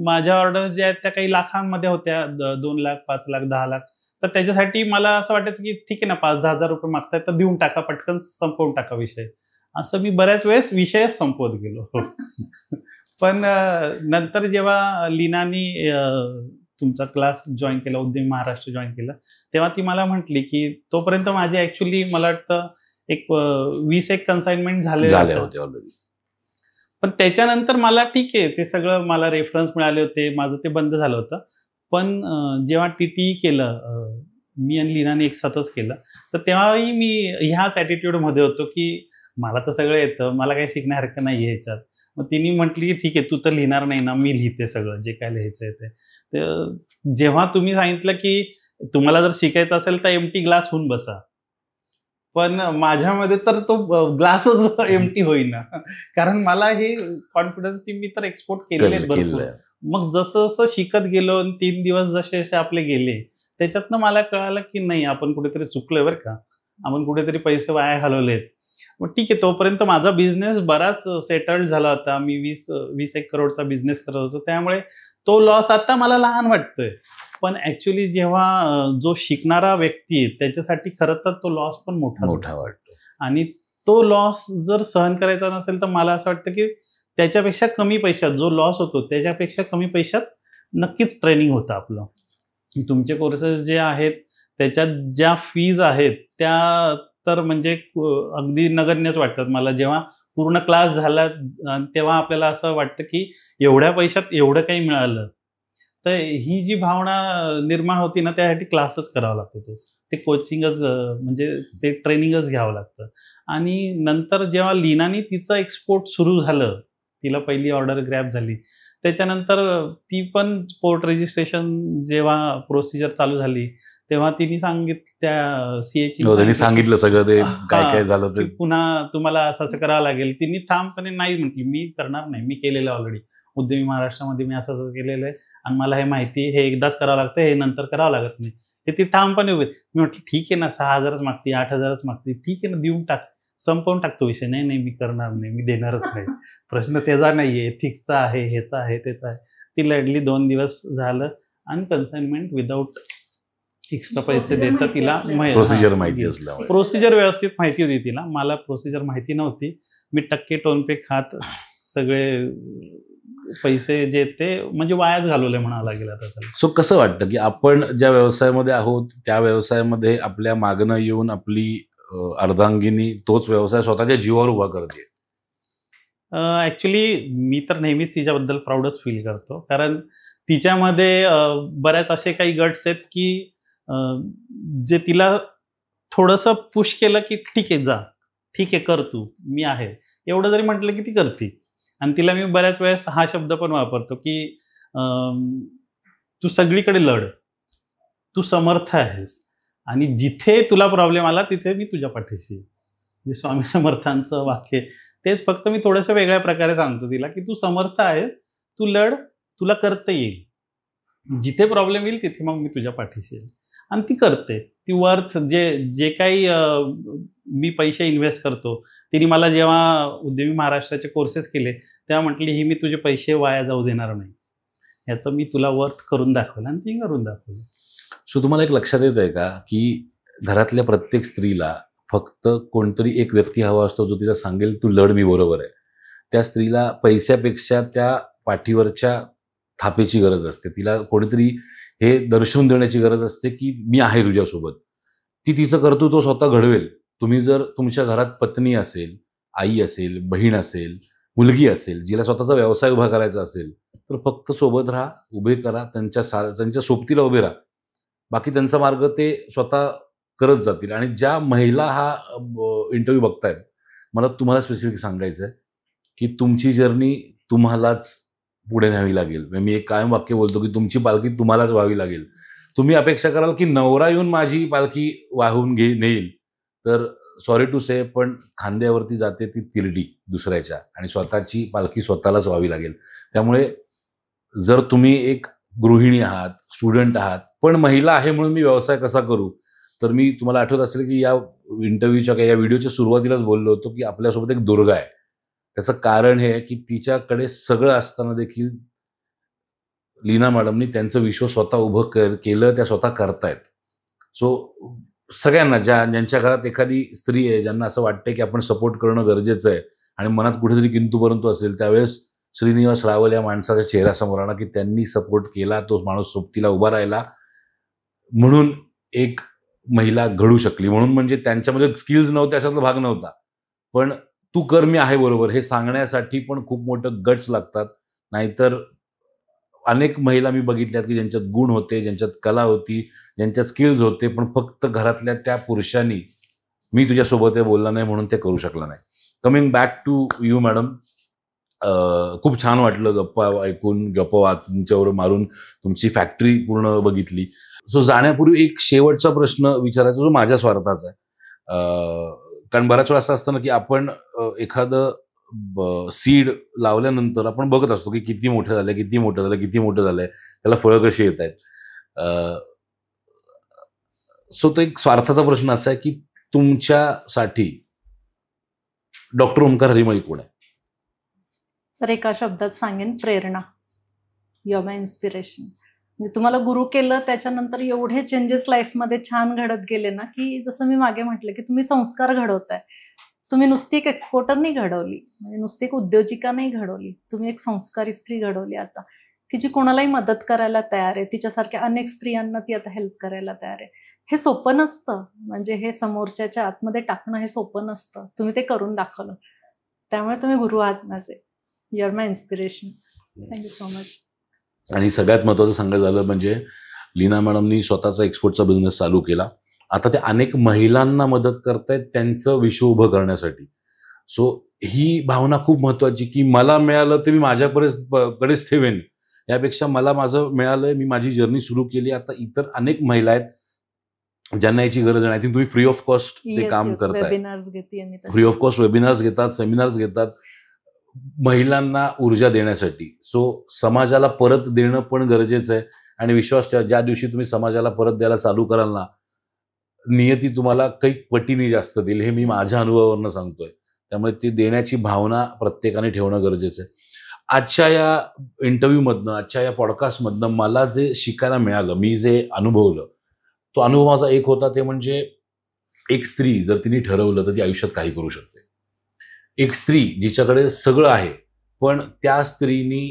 माझ्या ऑर्डर ज्या आहेत त्या काही लाखांमध्ये होत्या, 2 लाख, 5 लाख, 10 लाख. तर त्याच्यासाठी मला असं वाटायचं की ठीक आहे ना, 5-10 हजार रुपये मागतायत तर देऊन टाका, पटकन संपवून टाका विषय. असं मी बऱ्याच वेळेस विषयच संपवत गेलो. पण नंतर जेव्हा लीनानी तुमचा क्लास जॉईन केला, उद्यमी महाराष्ट्र जॉईन केलं, तेव्हा ती मला म्हटली की तोपर्यंत माझे ॲक्च्युली मला वाटतं एक 20 कन्साइनमेंट झाले होते ऑलरेडी. पण त्याच्यानंतर मला ठीक आहे, ते सगळं मला रेफरन्स मिळाले होते, माझं ते बंद झालं होतं. पण जेव्हा TTE केलं, मी आणि लीनाने एक साथच केलं, तर तेव्हाही मी ह्याच ॲटिट्यूडमध्ये होतो की मला तर सगळं येतं, मला काही शिकण्यासारखं नाही आहे ह्याच्यात. मग तिने म्हटली की ठीक आहे, तू तर लिहिणार नाही ना, मी लिहिते सगळं जे काय लिहायचं आहे ते. तर जेव्हा तुम्ही सांगितलं की तुम्हाला जर शिकायचं असेल तर एम्प्टी ग्लास होऊन बसा, पण माझ्यामध्ये तर तो ग्लासच एम्प्टी होईना. कारण मला हे कॉन्फिडन्स की मी तर एक्सपोर्ट केलेले आहेत भरपूर. मग जसं जसं शिकत गेलो, 3 दिवस जसे जसे आपले गेले, त्याच्यातनं मला कळालं की नाही, आपण कुठेतरी चुकलोय बरं का, आपण कुठेतरी पैसे वाया घालवलेत. मग ठीक आहे, तोपर्यंत माझा बिझनेस बराच सेटल्ड झाला होता. मी 20-21 करोडचा बिझनेस करत होतो, त्यामुळे तो लॉस आता मला लहान वाटतोय. पण ॲक्च्युली जेव्हा जो शिकणारा व्यक्ती आहे त्याच्यासाठी खरं तर तो लॉस पण मोठा वाटतो. आणि तो लॉस जर सहन करायचा नसेल तर मला असं वाटतं की त्याच्यापेक्षा कमी पैशात जो लॉस होतो, त्याच्यापेक्षा कमी पैशात नक्कीच ट्रेनिंग होतं आपलं. तुमचे कोर्सेस जे आहेत त्याच्यात ज्या फीज आहेत त्या तर म्हणजे अगदी नगण्यच वाटतात मला. जेव्हा पूर्ण क्लास झाला तेव्हा आपल्याला असं वाटतं की एवढ्या पैशात एवढं काही मिळालं. तर ही जी भावना निर्माण होती ना, त्यासाठी क्लासच करावा लागतो. ते कोचिंगच म्हणजे ते ट्रेनिंगच घ्यावं लागतं. आणि नंतर जेव्हा लीनानी तिचं एक्सपोर्ट सुरू झालं, तिला पहिली ऑर्डर ग्रॅब झाली, त्याच्यानंतर ती पण पोर्ट रजिस्ट्रेशन जेव्हा प्रोसिजर चालू झाली तेव्हा तिने त्या CAची सांगितलं सगळं ते काय झालं ते, पुन्हा तुम्हाला असं करावं लागेल. तिने ठामपणे नाही म्हटली, मी करणार नाही, मी केलेलं ऑलरेडी उद्यमी महाराष्ट्रामध्ये मी असं केलेलं आहे आणि मला हे माहिती, हे एकदाच करावं लागतं, हे नंतर करावं लागत नाही. हे ती ठामपणे उभी. मी म्हटलं ठीक आहे ना, 6,000च मागते, 8,000च मागते, ठीक आहे ना, देऊन टाक, संपवून टाकतो विषय. नाही मी करणार नाही, मी देणारच नाही. प्रश्न त्याचा नाहीये, एथिक्सचा आहे, ह्याचा आहे, त्याचा आहे. ती लढली, 2 दिवस झालं आणि कन्साइनमेंट विदाऊट एक्स्ट्रा पैसे देता तिला प्रोसिजर माहिती असल्यामुळे, प्रोसिजर व्यवस्थित माहिती होती तिला. मला प्रोसिजर माहिती नव्हती. मी टक्के टोनपे खात सगळे पैसे जे ते म्हणजे वायाच घालवले म्हणावं लागेल आता त्याला. सो कसं वाटतं की आपण ज्या व्यवसायामध्ये आहोत त्या व्यवसायामध्ये आपल्या मागणं येऊन आपली अर्धांगिनी तोच व्यवसाय स्वतःच्या जीवावर उभा करते? ॲक्च्युली मी तर नेहमीच तिच्याबद्दल प्राऊडच फील करतो, कारण तिच्यामध्ये बऱ्याच असे काही गट्स आहेत की जे तिला थोडंसं पुश केलं की ठीक आहे, जा, ठीक आहे, कर तू, मी आहे. एवढं जरी म्हटलं की ती करते. आणि तिला मी बऱ्याच वेळेस हा शब्द पण वापरतो की तू सगळीकडे लढ, तू समर्थ आहेस आणि जिथे तुला प्रॉब्लेम आला तिथे मी तुझ्या पाठीशी आहे. जे स्वामी समर्थांचं वाक्य आहे, तेच फक्त मी थोडंसं वेगळ्या प्रकारे सांगतो तिला की तू समर्थ आहेस, तू लढ, तुला करता येईल. जिथे प्रॉब्लेम येईल तिथे मग मी तुझ्या पाठीशी येईल. आणि ती करते. ती वर्थ जे काही मी पैसे इन्व्हेस्ट करतो, तिने मला जेव्हा उद्यमी महाराष्ट्राचे कोर्सेस केले तेव्हा म्हटली, ही मी तुझे पैसे वाया जाऊ देणार नाही. याचं मी तुला वर्थ करून दाखवलं आणि ती करून दाखवलं. सो तुम्हाला एक लक्षात येत आहे का, की घरातल्या प्रत्येक स्त्रीला फक्त कोणतरी एक व्यक्ती हवा असतो जो तिला सांगेल तू लढ, मी बरोबर आहे. त्या स्त्रीला पैशापेक्षा त्या पाठीवरच्या थापेची गरज असते. तिला कोणीतरी हे दर्शवून देण्याची गरज असते की मी आहे तुझ्यासोबत. ती तिचं कर्तृत्व स्वतः घडवेल. तुम्ही जर तुमच्या घरात पत्नी असेल, आई असेल, बहीण असेल, मुलगी असेल, जिला स्वतःचा व्यवसाय उभा करायचा असेल, तर फक्त सोबत राहा, उभे करा, त्यांच्या सोबतीला उभे राहा. बाकी त्यांचा मार्ग ते स्वतः करत जातील. आणि ज्या महिला हा इंटरव्ह्यू बघतायत, मला तुम्हाला स्पेसिफिक सांगायचं आहे की तुमची जर्नी तुम्हालाच पुढे न्यावी लागेल. मी एक कायम वाक्य बोलतो की तुमची पालखी तुम्हालाच व्हावी लागेल. तुम्ही अपेक्षा कराल की नवरा येऊन माझी पालखी वाहून नेईल, तर सॉरी टू से, पण खांद्यावरती जाते ती तिरडी दुसऱ्याच्या, आणि स्वतःची पालखी स्वतःलाच व्हावी लागेल. त्यामुळे जर तुम्ही एक गृहिणी आहात, स्टुडंट आहात, पण महिला आहे म्हणून मी व्यवसाय कसा करू, तर मी तुम्हाला आठवत असेल की या इंटरव्ह्यूच्या या व्हिडिओच्या सुरुवातीलाच बोललो होतो की आपल्यासोबत एक दुर्गा आहे. त्याचं कारण हे आहे की तिच्याकडे सगळं असताना देखील लीना मॅडमनी त्यांचं विश्व स्वतः उभं केलं, त्या स्वतः करतायत. सो सगळ्यांना ज्यांच्या घरात एखादी स्त्री आहे, ज्यांना असं वाटतंय की आपण सपोर्ट करणं गरजेचं आहे आणि मनात कुठेतरी किंतु परंतु असेल, त्यावेळेस श्रीनिवास रावल या माणसाच्या चेहऱ्यासमोर आणा की त्यांनी सपोर्ट केला, तो माणूस सोबतीला उभा राहिला, म्हणून एक महिला घडू शकली. म्हणून म्हणजे त्यांच्यामध्ये स्किल्स नव्हते अशातला भाग नव्हता, पण तू कर, मी आहे बरोबर, हे सांगण्यासाठी पण खूप मोठं गट्स लागतात. नाहीतर अनेक महिला मी बघितल्यात की ज्यांच्यात गुण होते, ज्यांच्यात कला होती, ज्यांच्यात स्किल्स होते, पण फक्त घरातल्या त्या पुरुषांनी मी तुझ्यासोबत आहे बोलला नाही म्हणून ते करू शकला नाही. Coming back to you madam, खूप छान वाटलं गप्पा ऐकून, गप्पा तुमच्यावर मारून तुमची फॅक्टरी पूर्ण बघितली. सो जाण्यापूर्वी एक शेवटचा प्रश्न विचारायचा जो माझ्या स्वार्थाचा आहे. कारण बऱ्याच वेळा असं असतं ना की आपण एखादं सीड लावल्यानंतर आपण बघत असतो की किती मोठं झालंय, किती मोठं झालंय, किती मोठं झालंय, त्याला फळं कशी येत आहेत. सो तो एक स्वार्थाचा प्रश्न असा आहे की तुमच्यासाठी डॉक्टर ओमकार हरिमळी कोण आहे? सर, एका शब्दात सांगेन, प्रेरणा. You are my inspiration. म्हणजे तुम्हाला गुरु केलं, त्याच्यानंतर एवढे चेंजेस लाईफमध्ये छान घडत गेले ना, की जसं मी मागे म्हटलं की तुम्ही संस्कार घडवताय. तुम्ही नुसती एक एक्सपोर्टर नाही घडवली, म्हणजे नुसती एक उद्योजिका नाही घडवली, तुम्ही एक संस्कारी स्त्री घडवली आता, की जी कोणालाही मदत करायला तयार आहे. तिच्यासारख्या अनेक स्त्रियांना ती आता हेल्प करायला तयार आहे. हे सोपं नसतं, म्हणजे हे समोरच्याच्या आतमध्ये टाकणं हे सोपं नसतं. तुम्ही ते करून दाखवलं, त्यामुळे तुम्ही गुरु आहात माझे. You are my inspiration. Thank you so much. आणि सगळ्यात महत्त्वाचं सांगायचं झालं म्हणजे लीना मॅडमनी स्वतःचा एक्सपोर्टचा बिझनेस चालू केला. आता ते अनेक महिलांना मदत करतायत त्यांचं विश्व उभं करण्यासाठी. सो ही भावना खूप महत्त्वाची की मला मिळालं ते मी माझ्याकडेच ठेवेन, यापेक्षा मला माझं मिळालंय, मी माझी जर्नी सुरू केली. आता इतर अनेक महिला आहेत ज्यांना याची गरज नाही. तुम्ही फ्री ऑफ कॉस्ट ते काम करताय. वेबिनार्स घेते मी, फ्री ऑफ कॉस्ट वेबिनार्स घेतात, सेमिनार्स घेतात महिलांना ऊर्जा देण्यासाठी. सो समाजाला परत देणं पण गरजेचं आहे. आणि विश्वास ठेवा, ज्या दिवशी तुम्ही समाजाला परत द्यायला चालू कराल ना, नियती तुम्हाला काही पटीने जास्त देईल. हे मी माझ्या अनुभवावरनं सांगतोय. त्यामुळे ती देण्याची भावना प्रत्येकाने ठेवणं गरजेचं आहे. आजच्या या इंटरव्ह्यूमधनं, आजच्या या पॉडकास्टमधनं मला जे शिकायला मिळालं, मी जे अनुभवलं, तो अनुभव माझा एक होता, ते म्हणजे एक स्त्री जर तिने ठरवलं तर ती आयुष्यात काही करू शकते. एक स्त्री जिच्याकडे सगळं आहे, पण त्या स्त्रीनी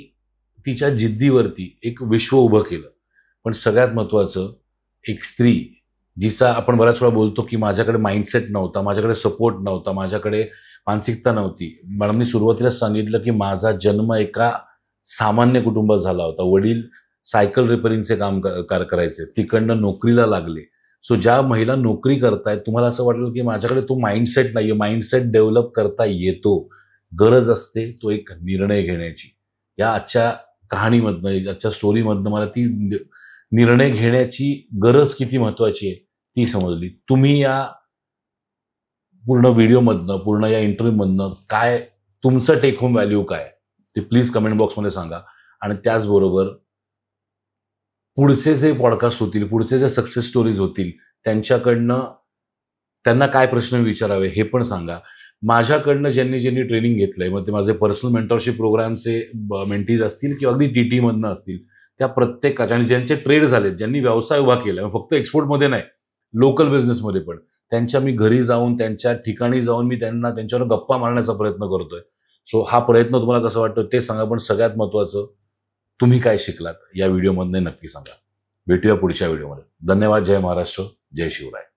तिच्या जिद्दीवरती एक विश्व उभं केलं. पण सगळ्यात महत्त्वाचं, एक स्त्री जिचा आपण बऱ्याच वेळा बोलतो की माझ्याकडे माइंडसेट नव्हता, माझ्याकडे सपोर्ट नव्हता, माझ्याकडे मानसिकता नव्हती. मॅडमनी सुरुवातीलाच सांगितलं की माझा जन्म एका सामान्य कुटुंबात झाला होता. वडील सायकल रिपेअरिंगचे काम करायचे, तिकडनं नोकरीला लागले. सो ज्या महिला नोकरी करतायत, तुम्हाला असं वाटलं की माझ्याकडे तो माइंडसेट नाही आहे, माइंडसेट डेव्हलप करता येतो. गरज असते तो एक निर्णय घेण्याची. या आजच्या कहाणीमधनं, आजच्या स्टोरीमधनं मला ती निर्णय घेण्याची गरज किती महत्वाची आहे ती समजली. तुम्ही या पूर्ण व्हिडिओमधनं, पूर्ण या इंटरव्ह्यूमधनं काय तुमचं टेक होम व्हॅल्यू काय ते प्लीज कमेंट बॉक्समध्ये सांगा. आणि त्याचबरोबर पुढचे जे पॉडकास्ट होतील, पुढचे जे सक्सेस स्टोरीज होतील, त्यांना काय प्रश्न विचारावे हे पण सांगा. माझ्याकडनं ज्यांनी ट्रेनिंग घेतलंय, मग ते माझे पर्सनल मेंटरशिप प्रोग्रामचे मेंटीज असतील किंवा अगदी टी मधनं असतील, त्या प्रत्येकाच्या, आणि ज्यांचे ट्रेड झालेत, ज्यांनी व्यवसाय उभा केला, फक्त एक्सपोर्टमध्ये नाही, लोकल बिझनेसमध्ये पण, त्यांच्या मी घरी जाऊन, त्यांच्या ठिकाणी जाऊन मी त्यांच्यावर गप्पा मारण्याचा प्रयत्न करतोय. सो हा प्रयत्न तुम्हाला कसं वाटतं ते सांगा. पण सगळ्यात महत्त्वाचं, तुम्ही काय शिकलात या व्हिडिओमधनं नक्की सांगा. भेटूया पुढच्या व्हिडिओमध्ये. धन्यवाद. जय महाराष्ट्र, जय शिवराय.